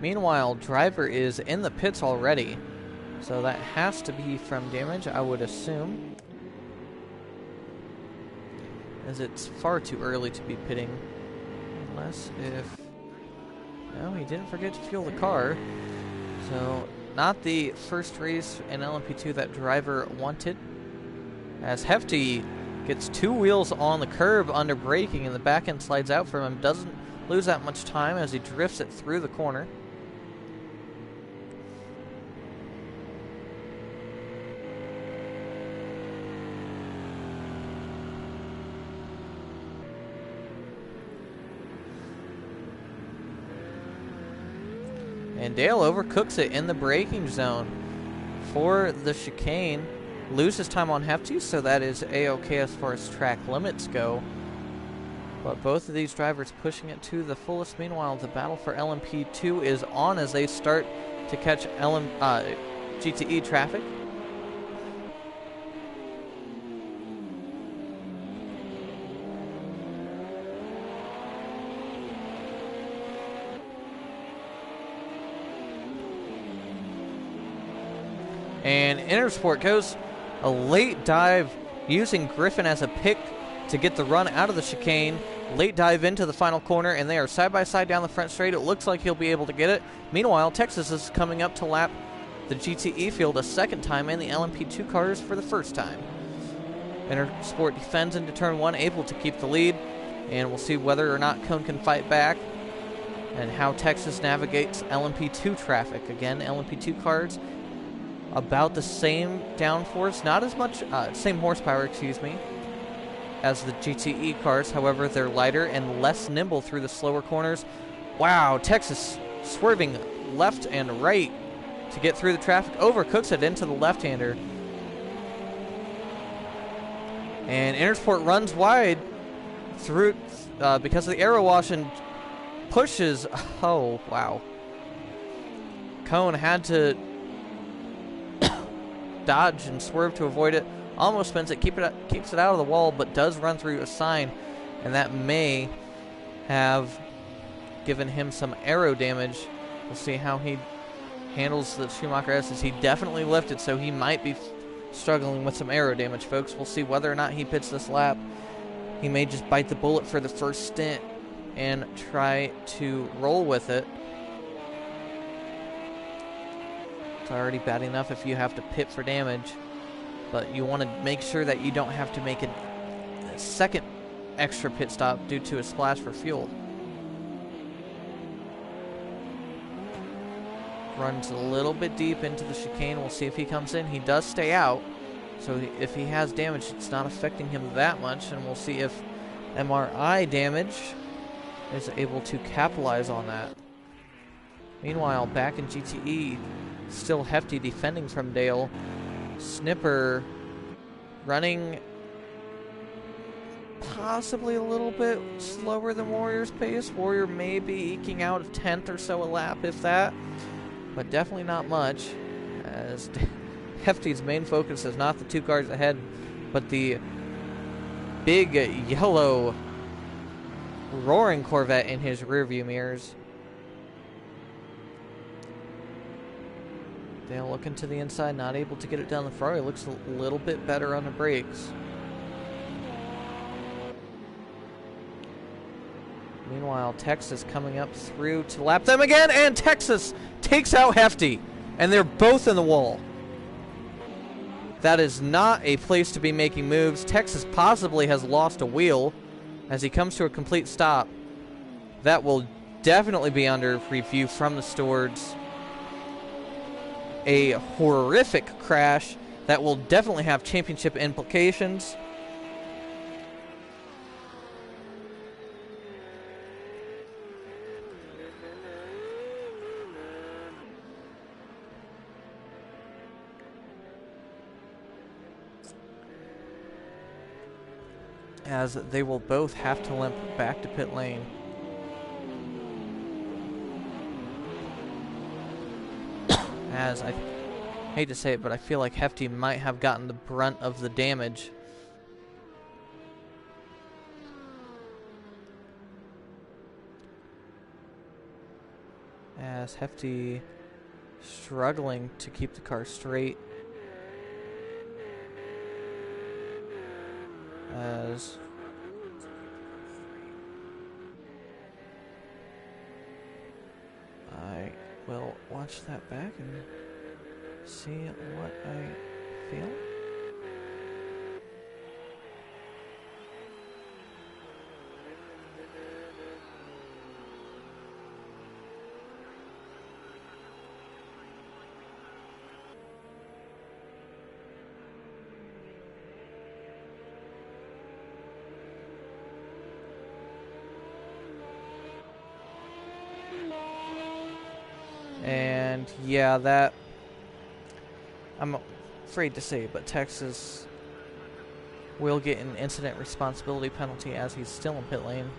Meanwhile, driver is in the pits already, so that has to be from damage, I would assume, as it's far too early to be pitting, unless if... No, he didn't forget to fuel the car, so not the first race in LMP2 that driver wanted, as Hefty gets 2 wheels on the curb under braking and the back end slides out from him, doesn't lose that much time as he drifts it through the corner. And Dale overcooks it in the braking zone for the chicane. Loses time on Hefty, so that is A-OK as far as track limits go. But both of these drivers pushing it to the fullest. Meanwhile, the battle for LMP2 is on as they start to catch GTE traffic. And Intersport goes a late dive using Griffin as a pick to get the run out of the chicane. Late dive into the final corner, and they are side by side down the front straight. It looks like he'll be able to get it. Meanwhile, Texas is coming up to lap the GTE field a second time and the LMP2 cars for the first time. Intersport defends into turn 1, able to keep the lead, and we'll see whether or not Cone can fight back and how Texas navigates LMP2 traffic. Again, LMP2 cars about the same downforce, not as much, same horsepower, excuse me, as the GTE cars. However, they're lighter and less nimble through the slower corners. Wow, Texas swerving left and right to get through the traffic, overcooks it into the left-hander. And Intersport runs wide through because of the aero wash and pushes. Oh, wow. Cone had to dodge and swerve to avoid it. Almost spins it, keeps it out of the wall, but does run through a sign, and that may have given him some aero damage. We'll see how he handles the Schumacher S's. He definitely lifted, so he might be struggling with some aero damage, folks. We'll see whether or not he pits this lap. He may just bite the bullet for the first stint and try to roll with it. It's already bad enough if you have to pit for damage, but you want to make sure that you don't have to make a second extra pit stop due to a splash for fuel. Runs a little bit deep into the chicane. We'll see if he comes in. He does stay out, so if he has damage, it's not affecting him that much, and we'll see if MRI damage is able to capitalize on that. Meanwhile, back in GTE, still Hefty defending from Dale. Snipper running possibly a little bit slower than Warrior's pace. Warrior may be eking out a 10th or so a lap, if that, but definitely not much, as Hefty's main focus is not the two cars ahead, but the big yellow roaring Corvette in his rearview mirrors. Dale looking to the inside, not able to get it down the Ferrari. Looks a little bit better on the brakes. Meanwhile, Texas coming up through to lap them again, and Texas takes out Hefty, and they're both in the wall. That is not a place to be making moves. Texas possibly has lost a wheel as he comes to a complete stop. That will definitely be under review from the stewards. A horrific crash that will definitely have championship implications. As they will both have to limp back to pit lane. As I hate to say it, but I feel like Hefty might have gotten the brunt of the damage. As Hefty struggling to keep the car straight. As I will watch that back and see what I feel. And yeah, that, I'm afraid to say, but Texas will get an incident responsibility penalty as he's still in pit lane.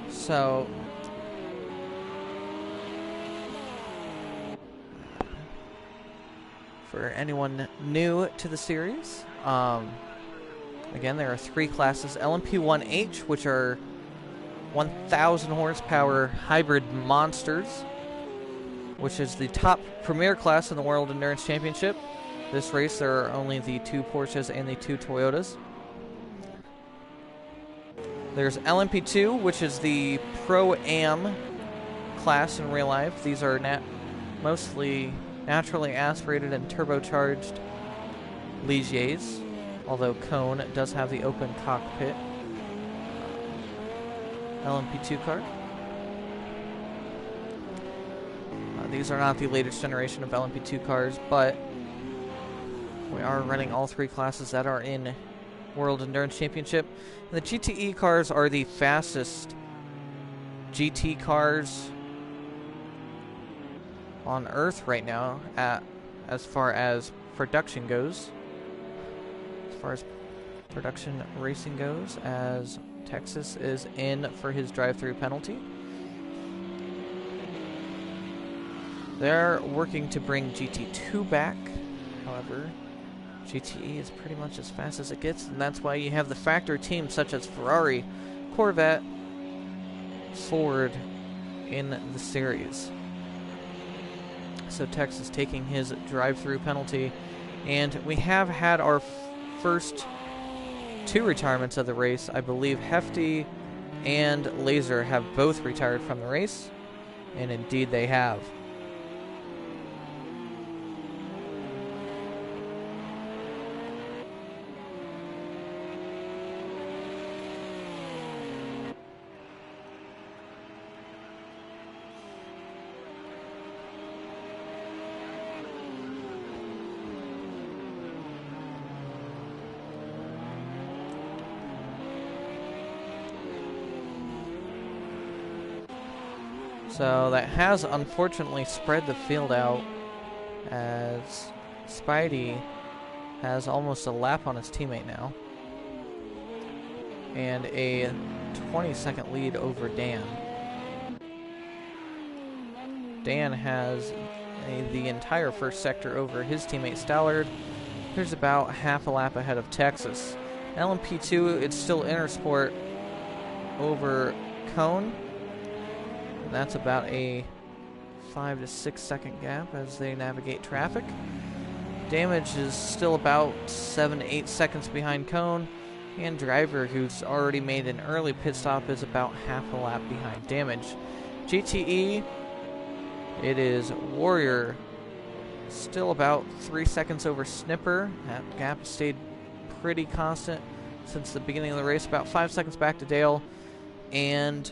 So, for anyone new to the series, again, there are three classes. LMP1H, which are 1,000 horsepower hybrid monsters, which is the top premier class in the World Endurance Championship. This race, there are only the 2 Porsches and the 2 Toyotas. There's LMP2, which is the Pro-Am class in real life. These are mostly naturally aspirated and turbocharged Ligiers, although Cone does have the open cockpit LMP2 car. These are not the latest generation of LMP2 cars, but we are running all 3 classes that are in World Endurance Championship. And the GTE cars are the fastest GT cars on Earth right now as far as production goes. As far as production racing goes, as Texas is in for his drive-through penalty. They're working to bring GT2 back. However, GTE is pretty much as fast as it gets, and that's why you have the factory teams such as Ferrari, Corvette, Ford in the series. So Texas taking his drive-through penalty, and we have had our first 2 retirements of the race. I believe Hefty and Laser have both retired from the race, and indeed they have. So that has unfortunately spread the field out, as Spidey has almost a lap on his teammate now, and a 20-second lead over Dan. Dan has the entire first sector over his teammate Stallard. Here's about half a lap ahead of Texas. LMP2, it's still Intersport over Cone. And that's about a 5 to 6 second gap as they navigate traffic. Damage is still about 7 to 8 seconds behind Cone, and Driver, who's already made an early pit stop, is about half a lap behind Damage. GTE, it is Warrior, still about 3 seconds over Snipper. That gap has stayed pretty constant since the beginning of the race, about 5 seconds back to Dale, and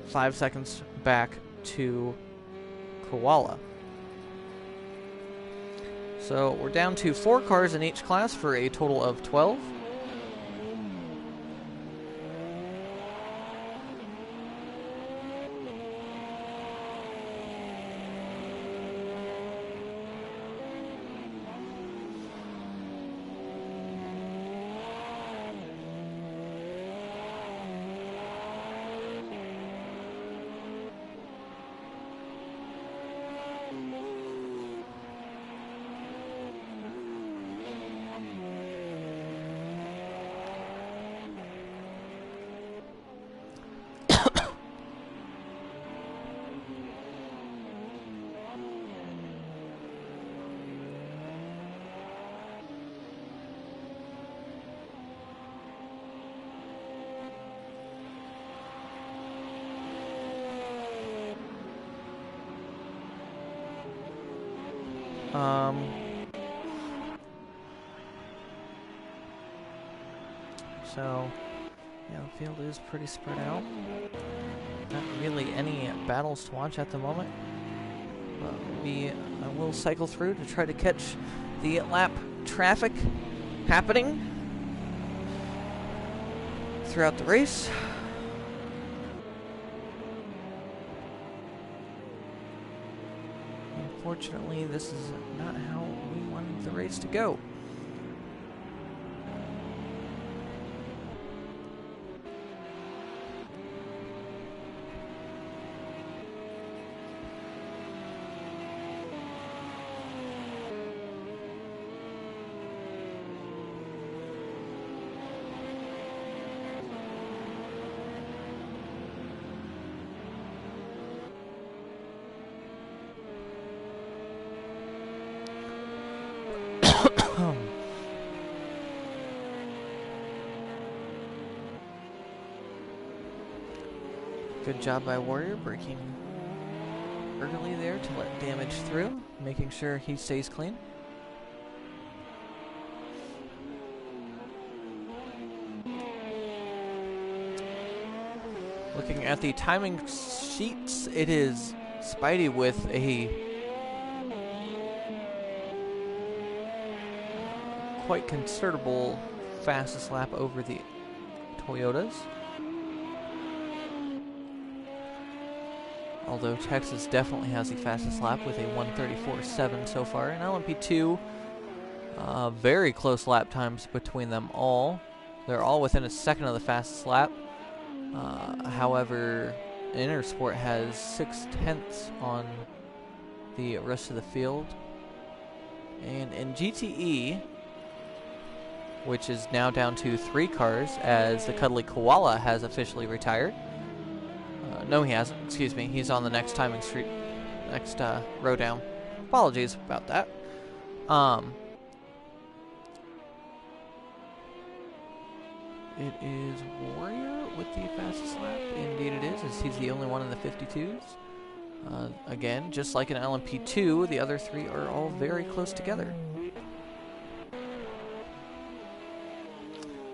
5 seconds back to Koala. So we're down to 4 cars in each class for a total of 12. So, yeah, the field is pretty spread out. Not really any battles to watch at the moment. But we will cycle through to try to catch the lap traffic happening throughout the race. Unfortunately, this is not how we wanted the race to go. Good job by Warrior, braking early there to let damage through, making sure he stays clean. Looking at the timing sheets, it is Spidey with a quite considerable fastest lap over the Toyotas. Although Texas definitely has the fastest lap with a 1:34.7 so far. In LMP2, very close lap times between them all. They're all within a second of the fastest lap. However, Intersport has 6/10 on the rest of the field. And in GTE, which is now down to 3 cars as the Cuddly Koala has officially retired. No, he hasn't. Excuse me. He's on the next timing street, next row down. Apologies about that. It is Warrior with the fastest lap. Indeed it is, as he's the only one in the 52s. Again, just like in LMP2, the other 3 are all very close together.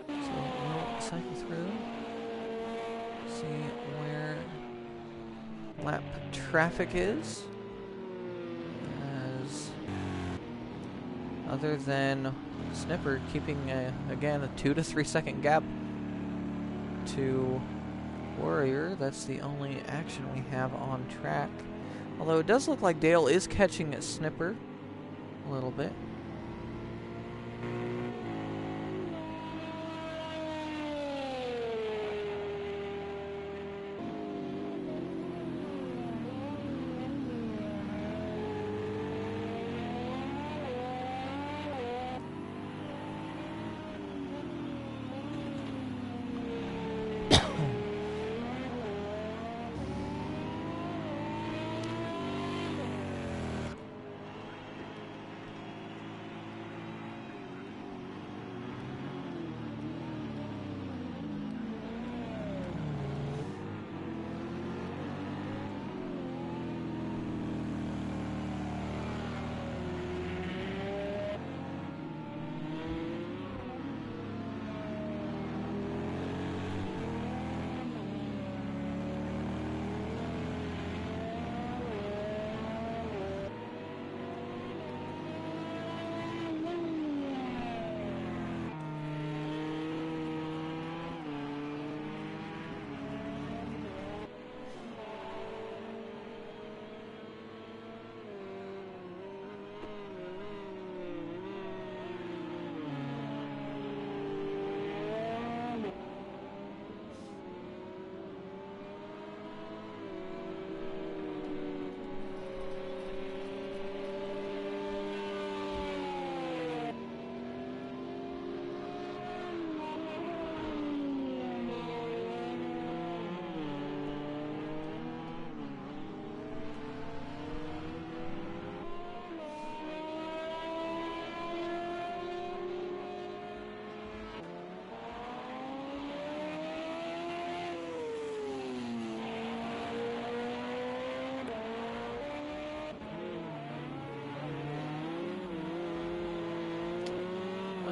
So we'll cycle through, see where lap traffic is. As other than Snipper keeping, again, a 2 to 3 second gap to Warrior, that's the only action we have on track. Although it does look like Dale is catching a Snipper a little bit.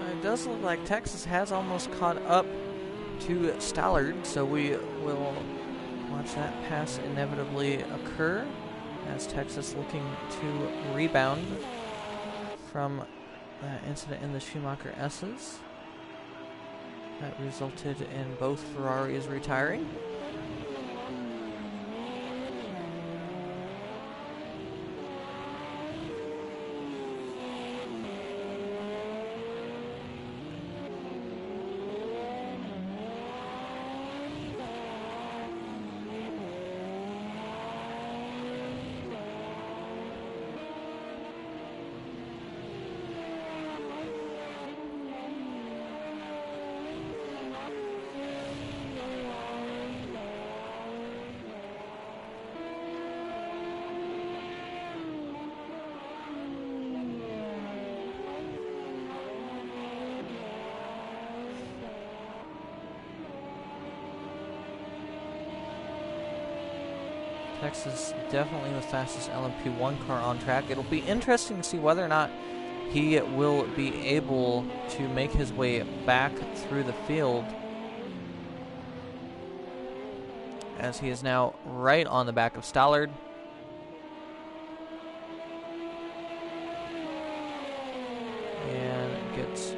It does look like Texas has almost caught up to Stallard, so we will watch that pass inevitably occur as Texas looking to rebound from that incident in the Schumacher S's that resulted in both Ferraris retiring. Texas, definitely the fastest LMP1 car on track. It'll be interesting to see whether or not he will be able to make his way back through the field, as he is now right on the back of Stallard. And gets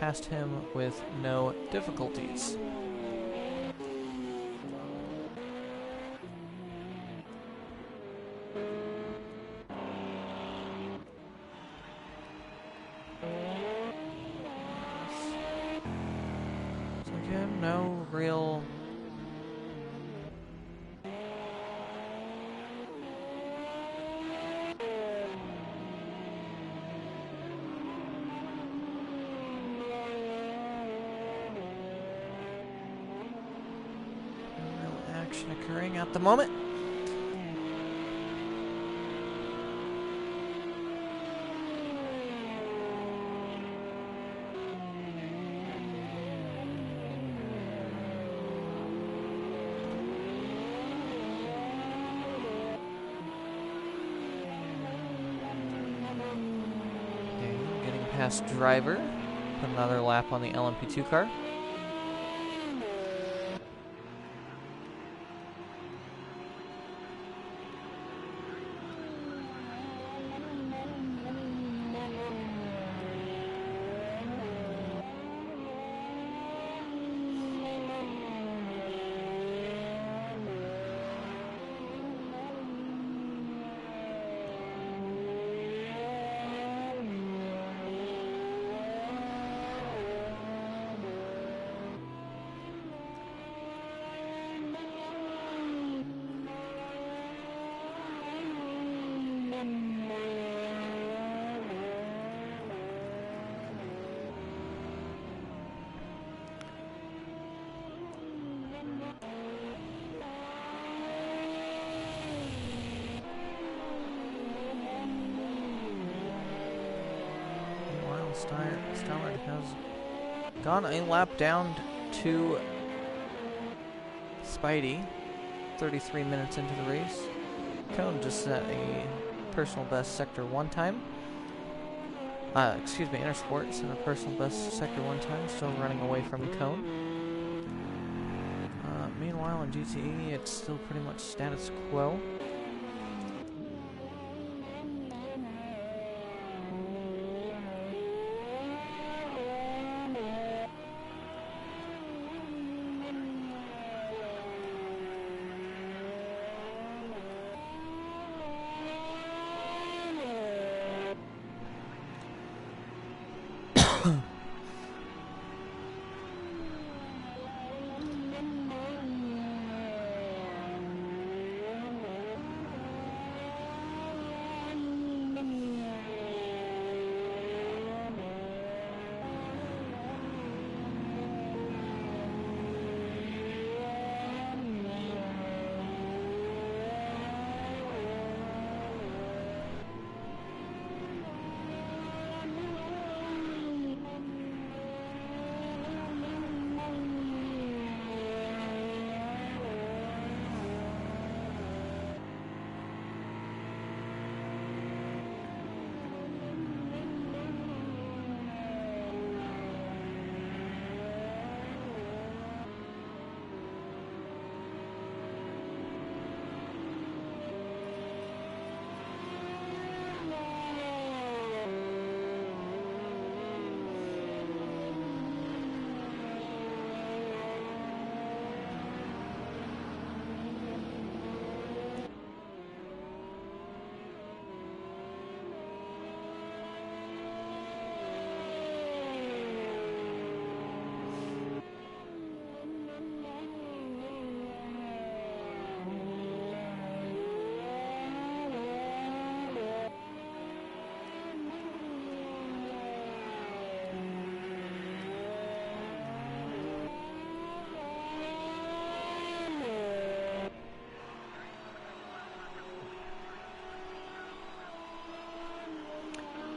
past him with no difficulties. So again, no real action occurring at the moment. Getting past driver, put another lap on the LMP2 car. Stallard has gone a lap down to Spidey, 33 minutes into the race. Cone just set a personal best Sector 1 time. Excuse me, Intersport set a personal best Sector 1 time, still running away from Cone. Meanwhile, in GTE, it's still pretty much status quo.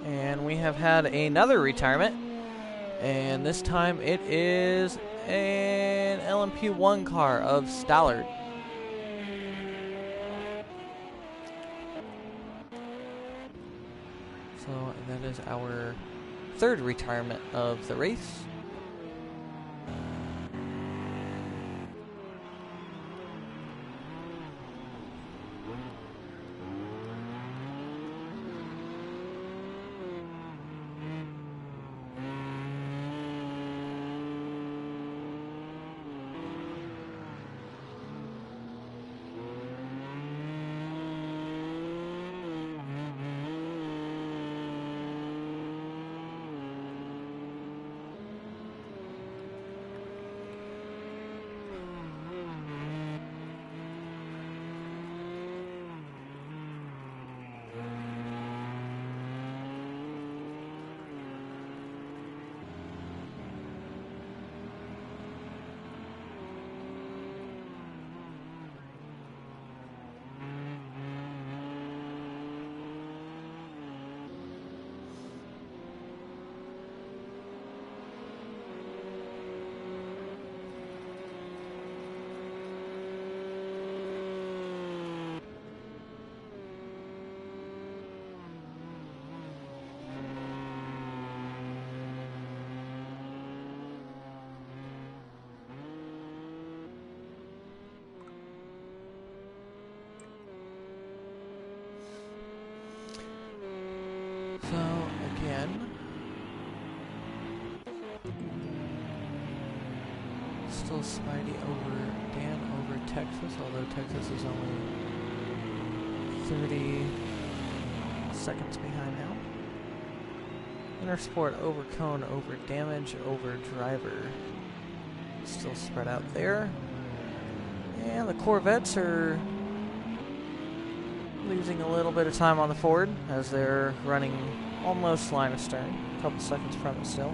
And we have had another retirement, and this time it is an LMP1 car of Stallard. So that is our third retirement of the race. So, again, still Spidey over Dan over Texas, although Texas is only 30 seconds behind now. Intersport over Cone over Damage over Driver. Still spread out there. And the Corvettes are losing a little bit of time on the Ford as they're running almost line of stern. A couple seconds from it still.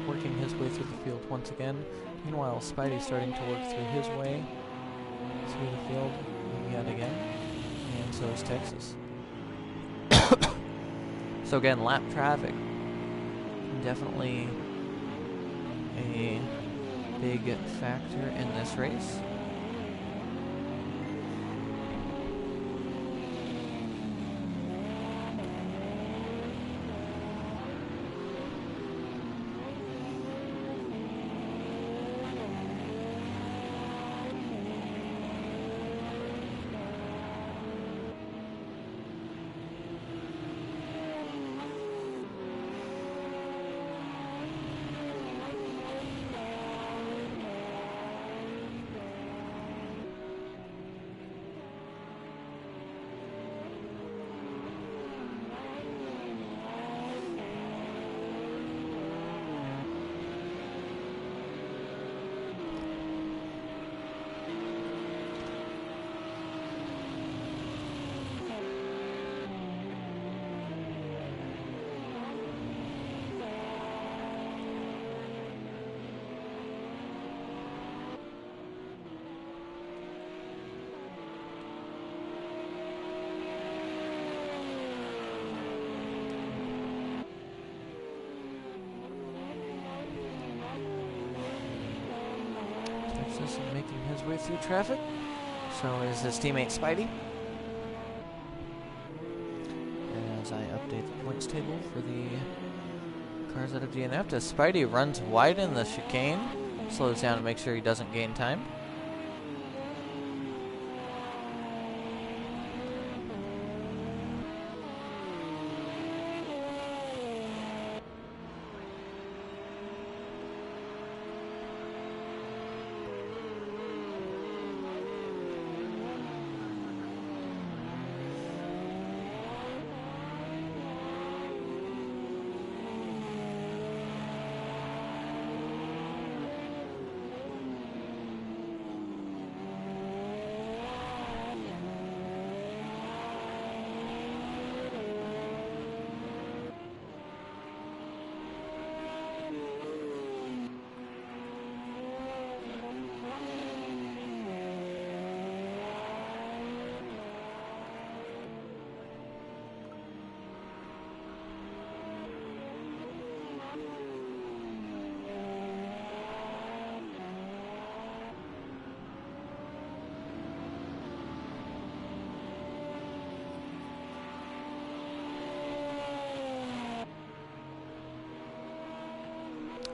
Working his way through the field once again. Meanwhile, Spidey's starting to work through his way through the field yet again. And so is Texas. So again, lap traffic. Definitely a big factor in this race. his way through traffic. So is his teammate Spidey. As I update the points table for the cars out of DNF, as Spidey runs wide in the chicane, slows down to make sure he doesn't gain time.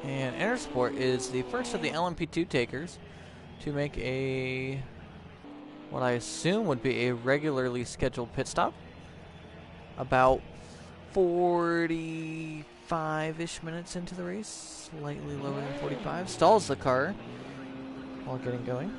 And Intersport is the first of the LMP2 takers to make a, what I assume would be a regularly scheduled pit stop. About 45-ish minutes into the race, slightly lower than 45. Stalls the car while getting going.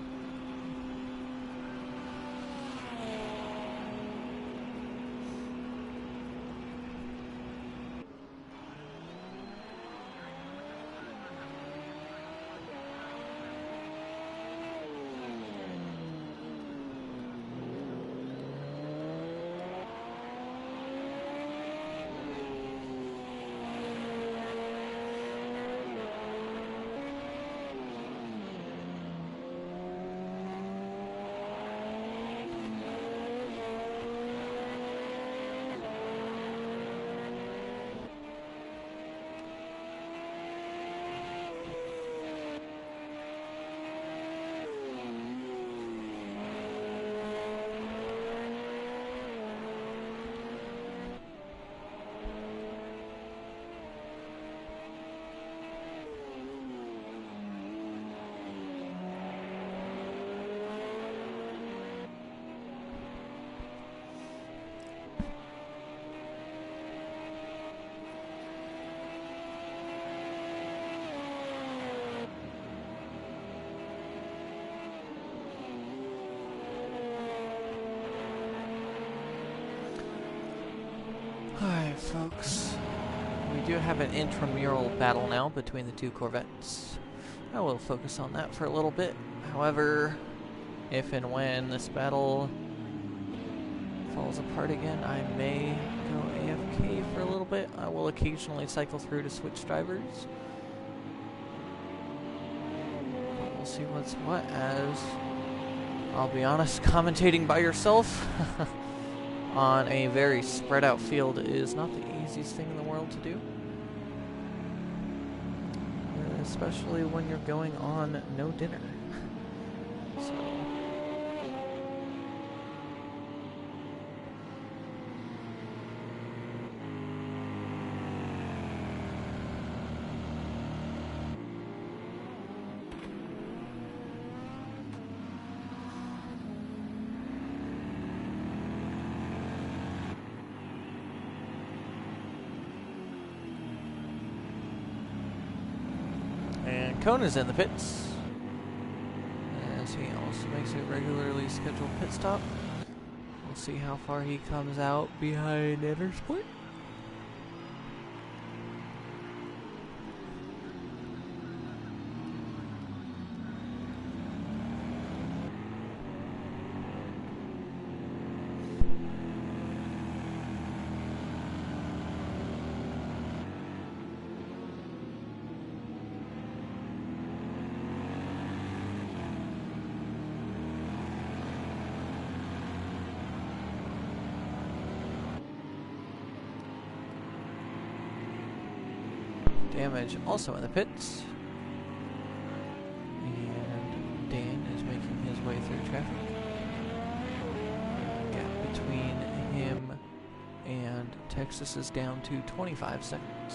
Alright, folks. We do have an intramural battle now between the two Corvettes. I will focus on that for a little bit. However, if and when this battle falls apart again, I may go AFK for a little bit. I will occasionally cycle through to switch drivers. But we'll see what's what, as I'll be honest, commentating by yourself on a very spread out field is not the easiest thing in the world to do. Especially when you're going on no dinner. So. And Kona's in the pits, as he also makes a regularly scheduled pit stop. We'll see how far he comes out behind Intersport. Damage also in the pits. And Dan is making Texas is down to 25 seconds.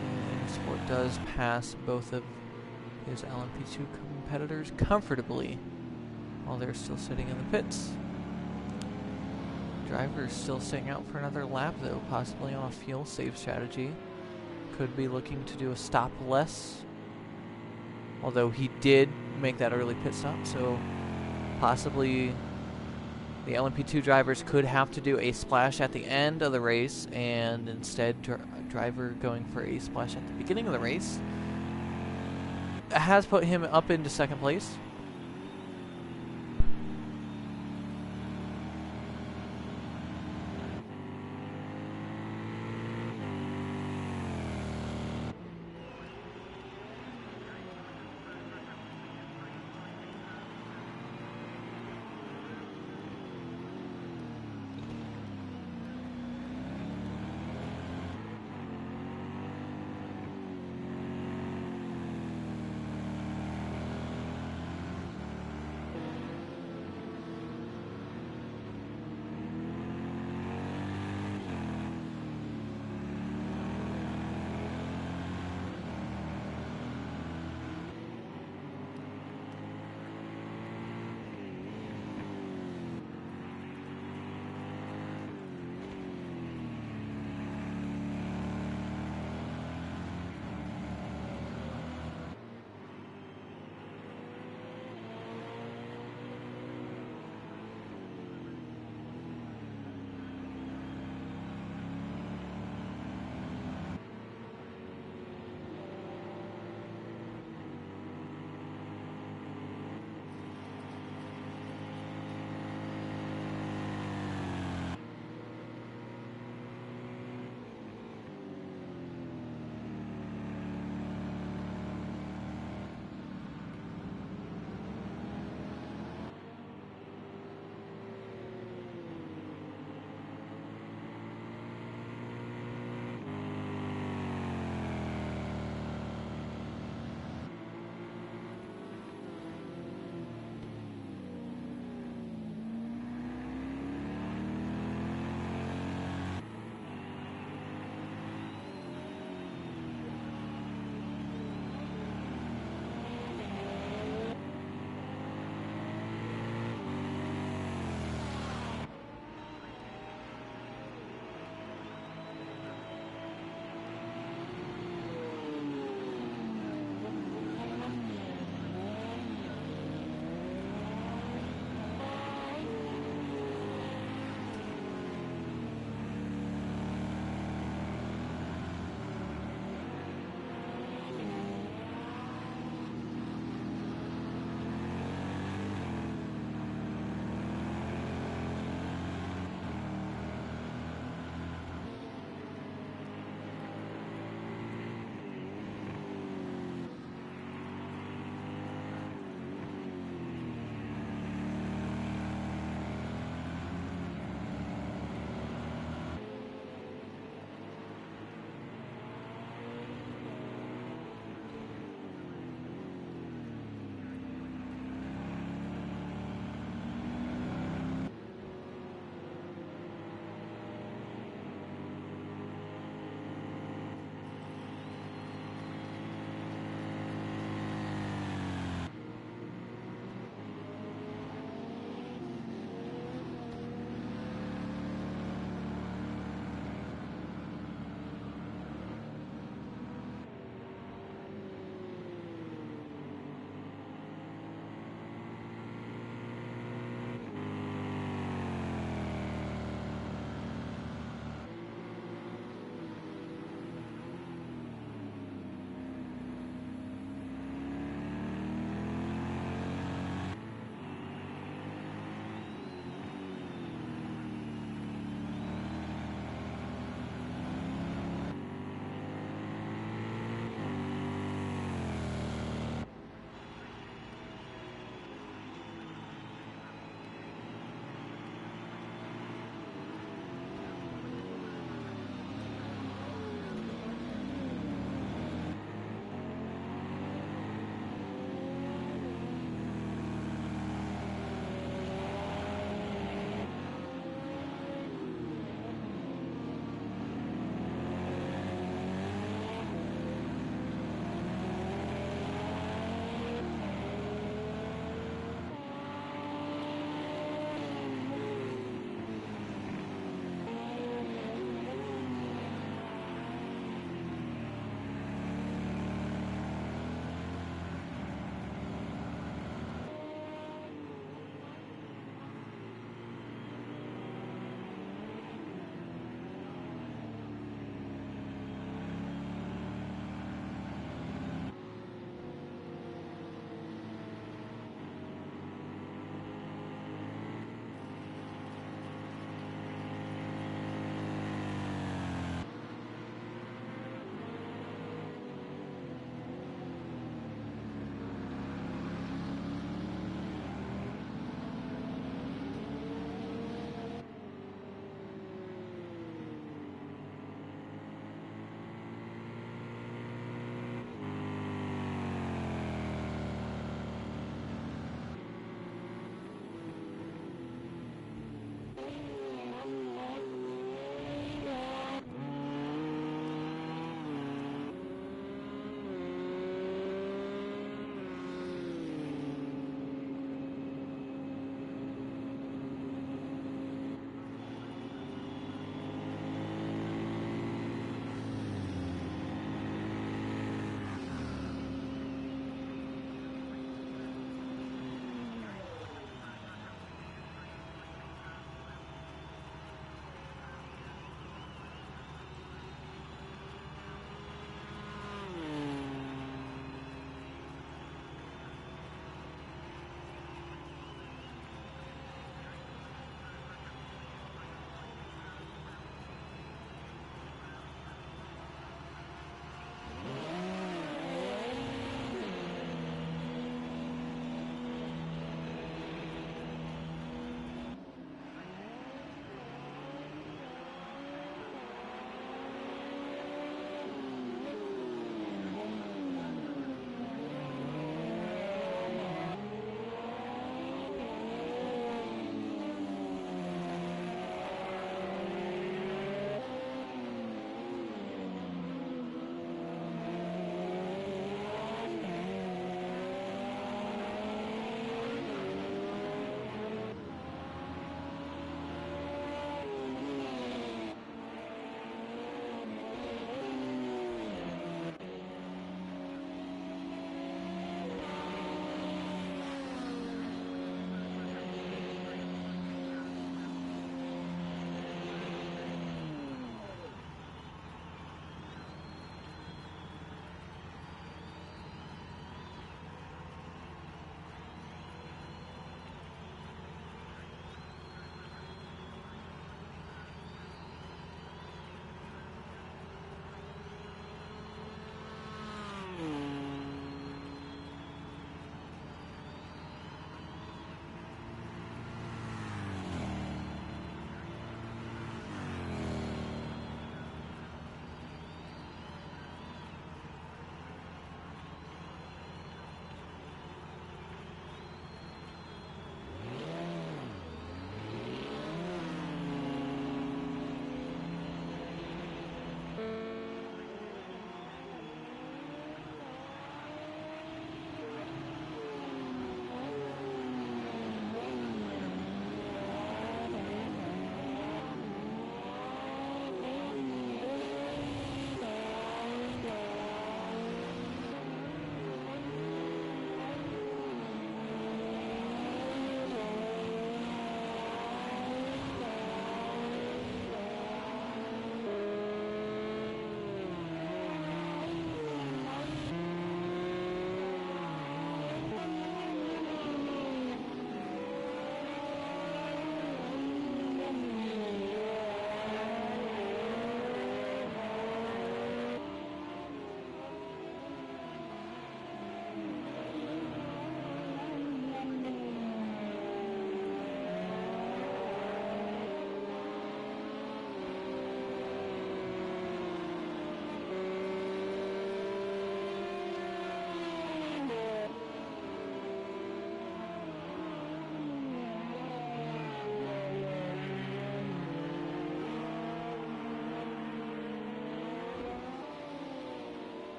And Sport does pass both of his LMP2 competitors comfortably while they're still sitting in the pits. Driver's still staying out for another lap though, possibly on a fuel save strategy. Could be looking to do a stop less, although he did make that early pit stop, so possibly the LMP2 drivers could have to do a splash at the end of the race, and instead driver going for a splash at the beginning of the race has put him up into second place.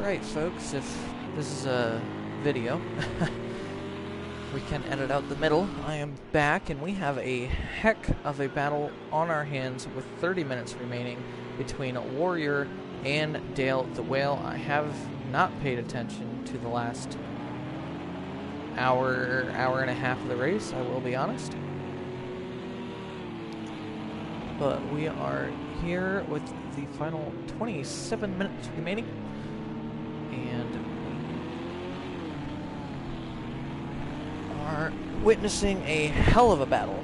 Alright folks, if this is a video, we can edit out the middle. I am back and we have a heck of a battle on our hands with 30 minutes remaining between Warrior and Dale the Whale. I have not paid attention to the last hour and a half of the race, I will be honest. But we are here with the final 27 minutes remaining. And we are witnessing a hell of a battle.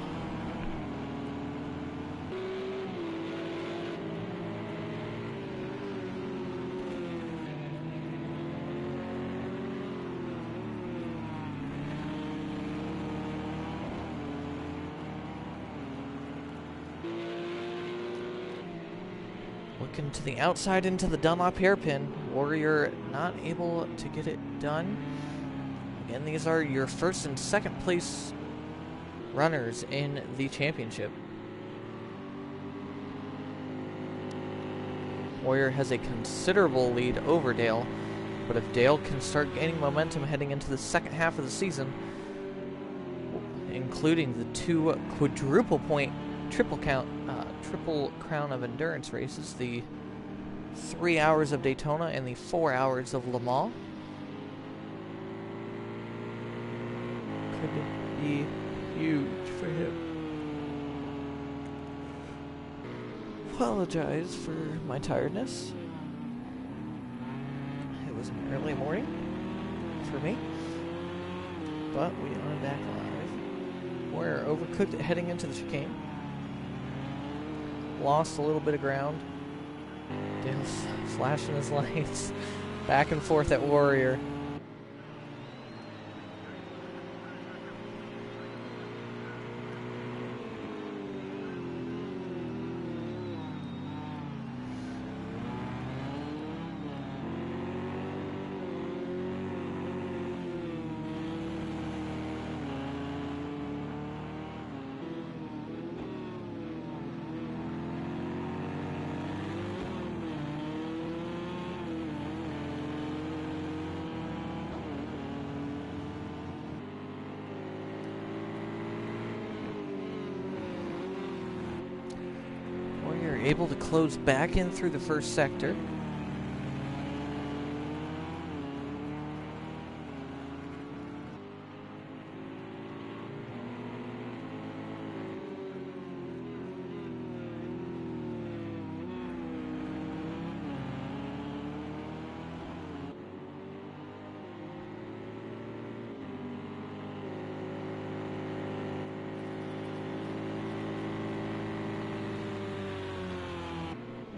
Looking to the outside into the Dunlop hairpin. Warrior not able to get it done. Again, these are your first and second place runners in the championship. Warrior has a considerable lead over Dale, but if Dale can start gaining momentum heading into the second half of the season, including the two quadruple point triple crown of endurance races, the 3 hours of Daytona and the 4 hours of Le Mans, could be huge for him. Apologize for my tiredness. It was an early morning for me, but we are back live. We're overcooked heading into the chicane. Lost a little bit of ground. Dale's flashing his lights back and forth at Warrior. Able to close back in through the first sector.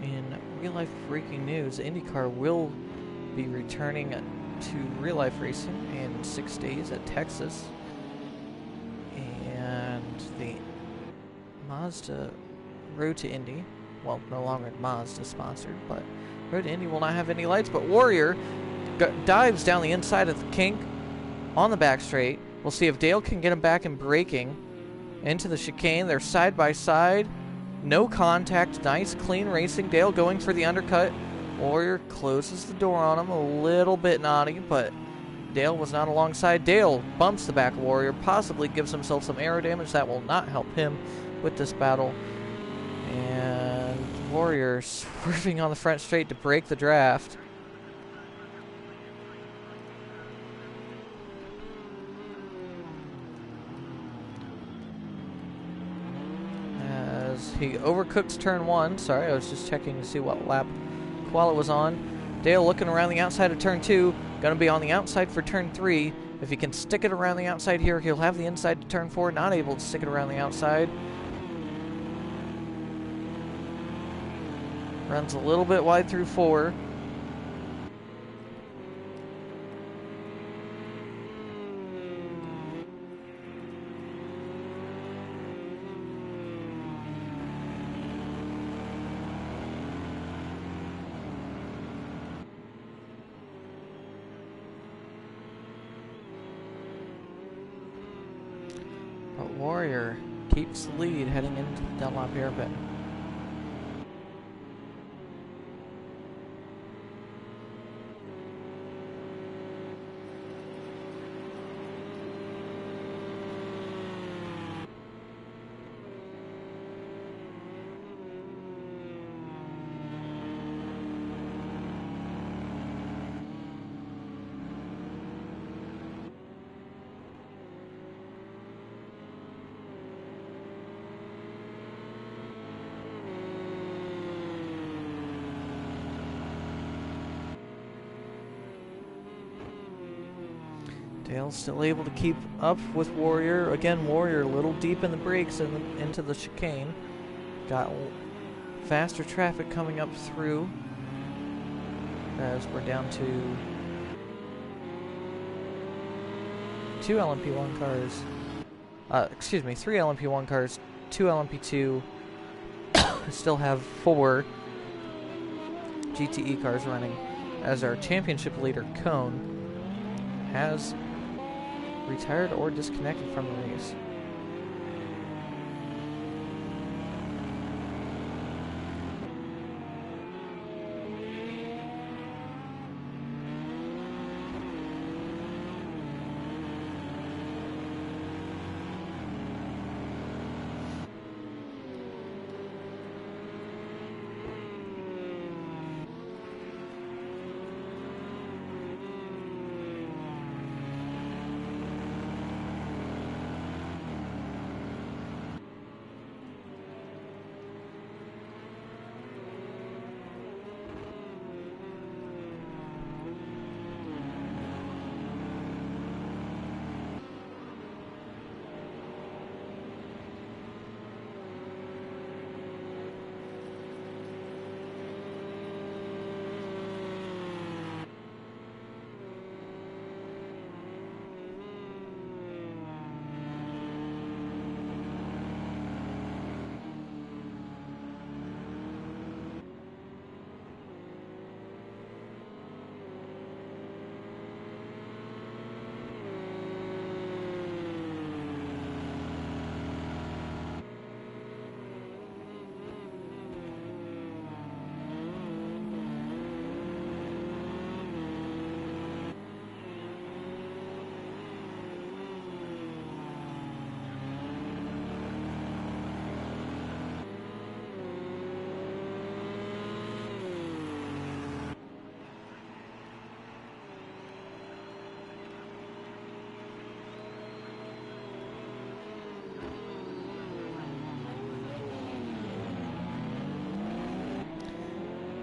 In real-life breaking news, IndyCar will be returning to real-life racing in 6 days at Texas. And the Mazda Road to Indy, well, no longer Mazda sponsored, but Road to Indy will not have any lights, but Warrior dives down the inside of the kink on the back straight. We'll see if Dale can get him back in braking into the chicane. They're side by side. No contact, nice clean racing. Dale going for the undercut. Warrior closes the door on him, a little bit naughty, but Dale was not alongside. Dale bumps the back of Warrior, possibly gives himself some aero damage. That will not help him with this battle. And Warrior swerving on the front straight to break the draft. He overcooks turn one. Sorry, I was just checking to see what lap Koala was on. Dale looking around the outside of turn two. Going to be on the outside for turn three. If he can stick it around the outside here, he'll have the inside to turn four. Not able to stick it around the outside. Runs a little bit wide through four. But Warrior keeps the lead heading into the Dunlop hairpin. Dale's still able to keep up with Warrior. Again, Warrior a little deep in the brakes and into the chicane. Got faster traffic coming up through as we're down to 2 LMP1 cars. Excuse me, 3 LMP1 cars, 2 LMP2. Still have 4 GTE cars running as our championship leader, Cone, has retired or disconnected from the race.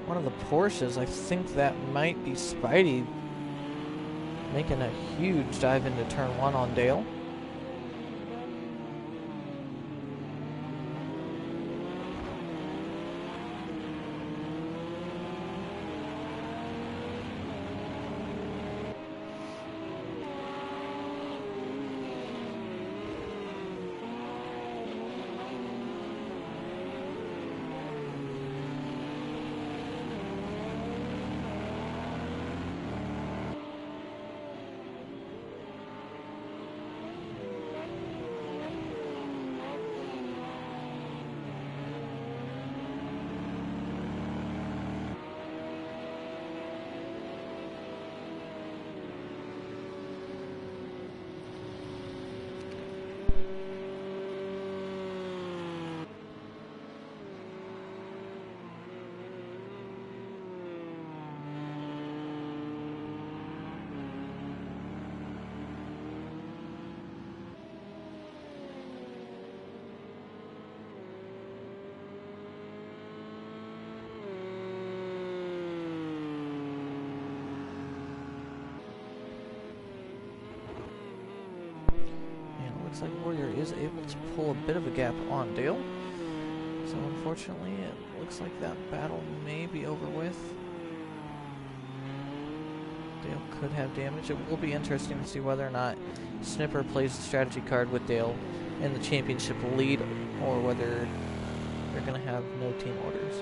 One of the Porsches, I think that might be Spidey, making a huge dive into turn 1 on Dale. Looks like Warrior is able to pull a bit of a gap on Dale. So unfortunately, it looks like that battle may be over with. Dale could have damage. It will be interesting to see whether or not Snipper plays the strategy card with Dale in the championship lead, or whether they're going to have no team orders.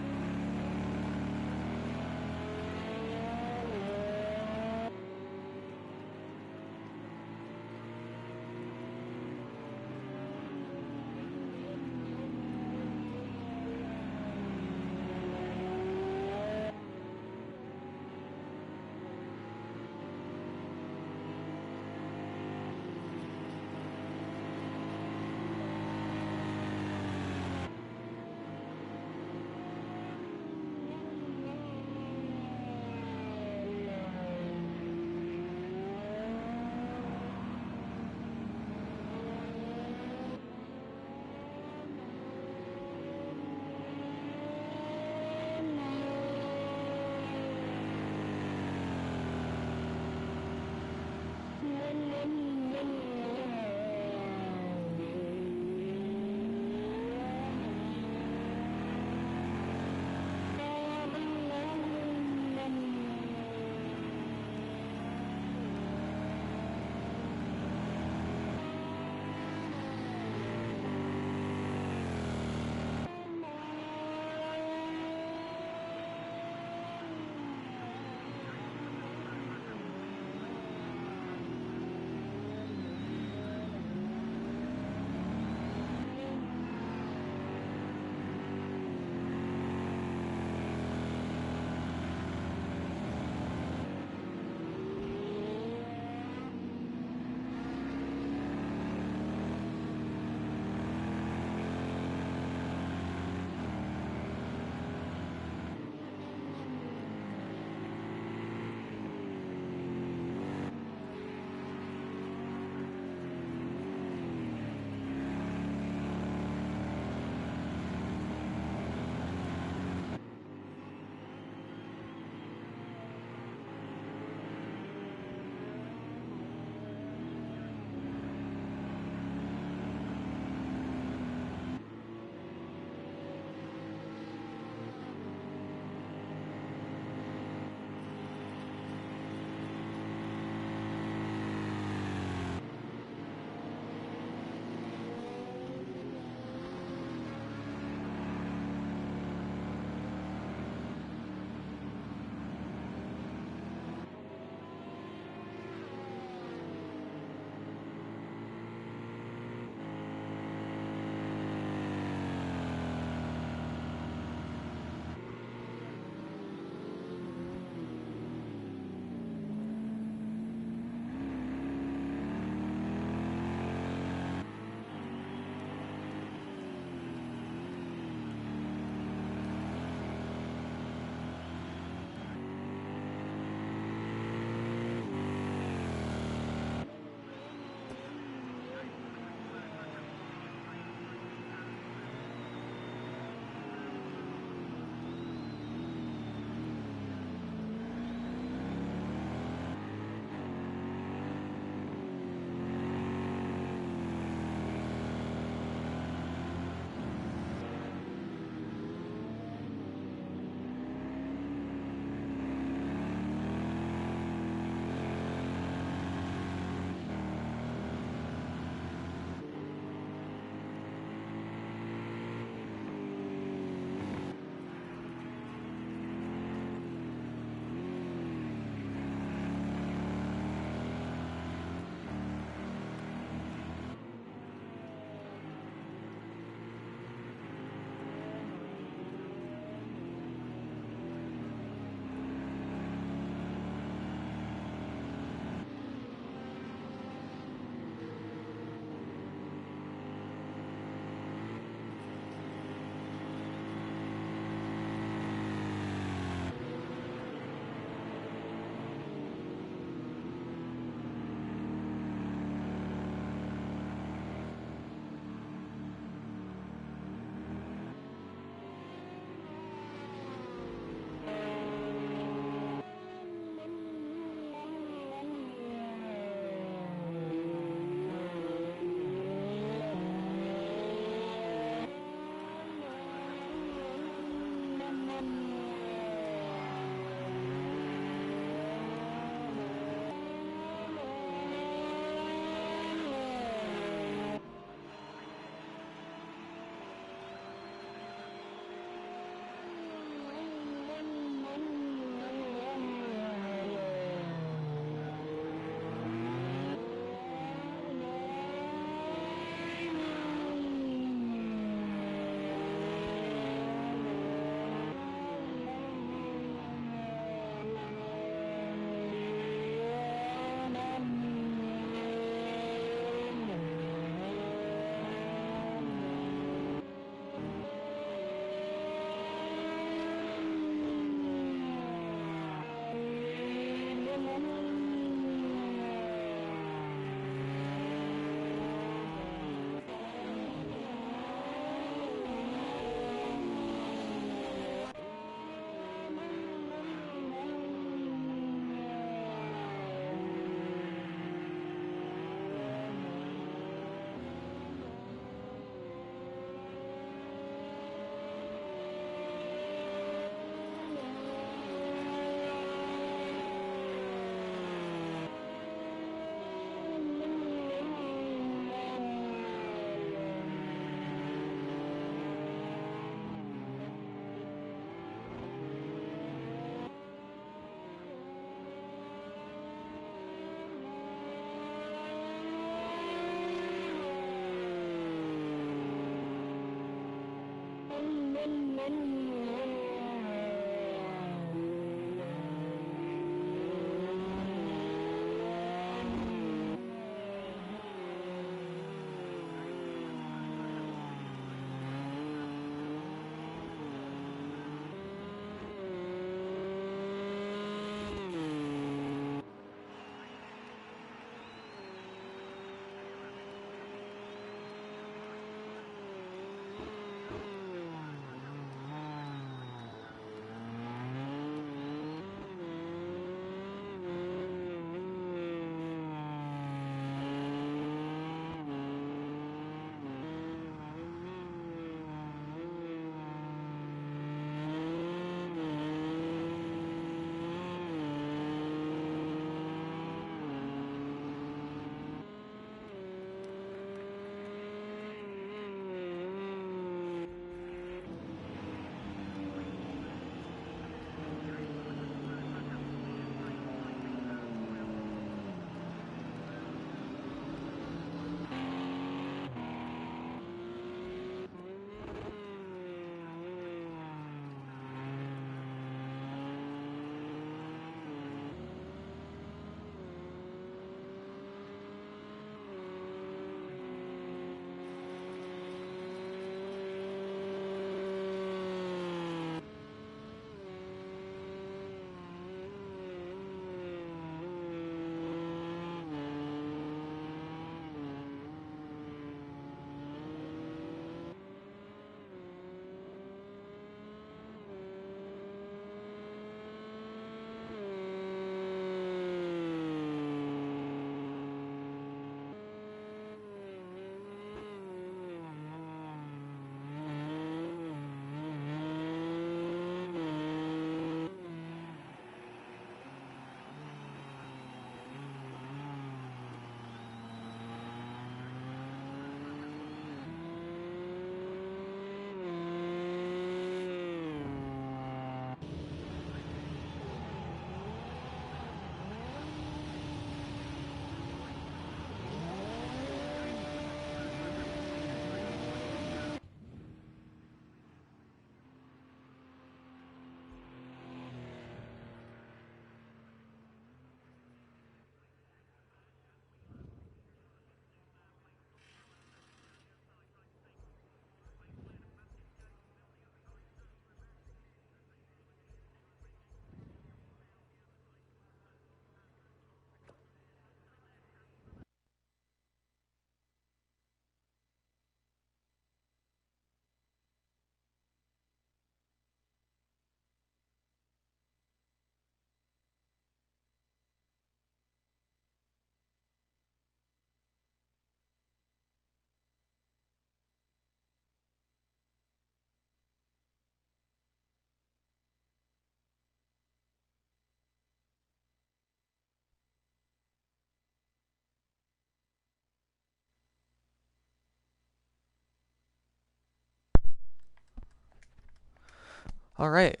All right.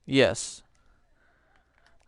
Yes.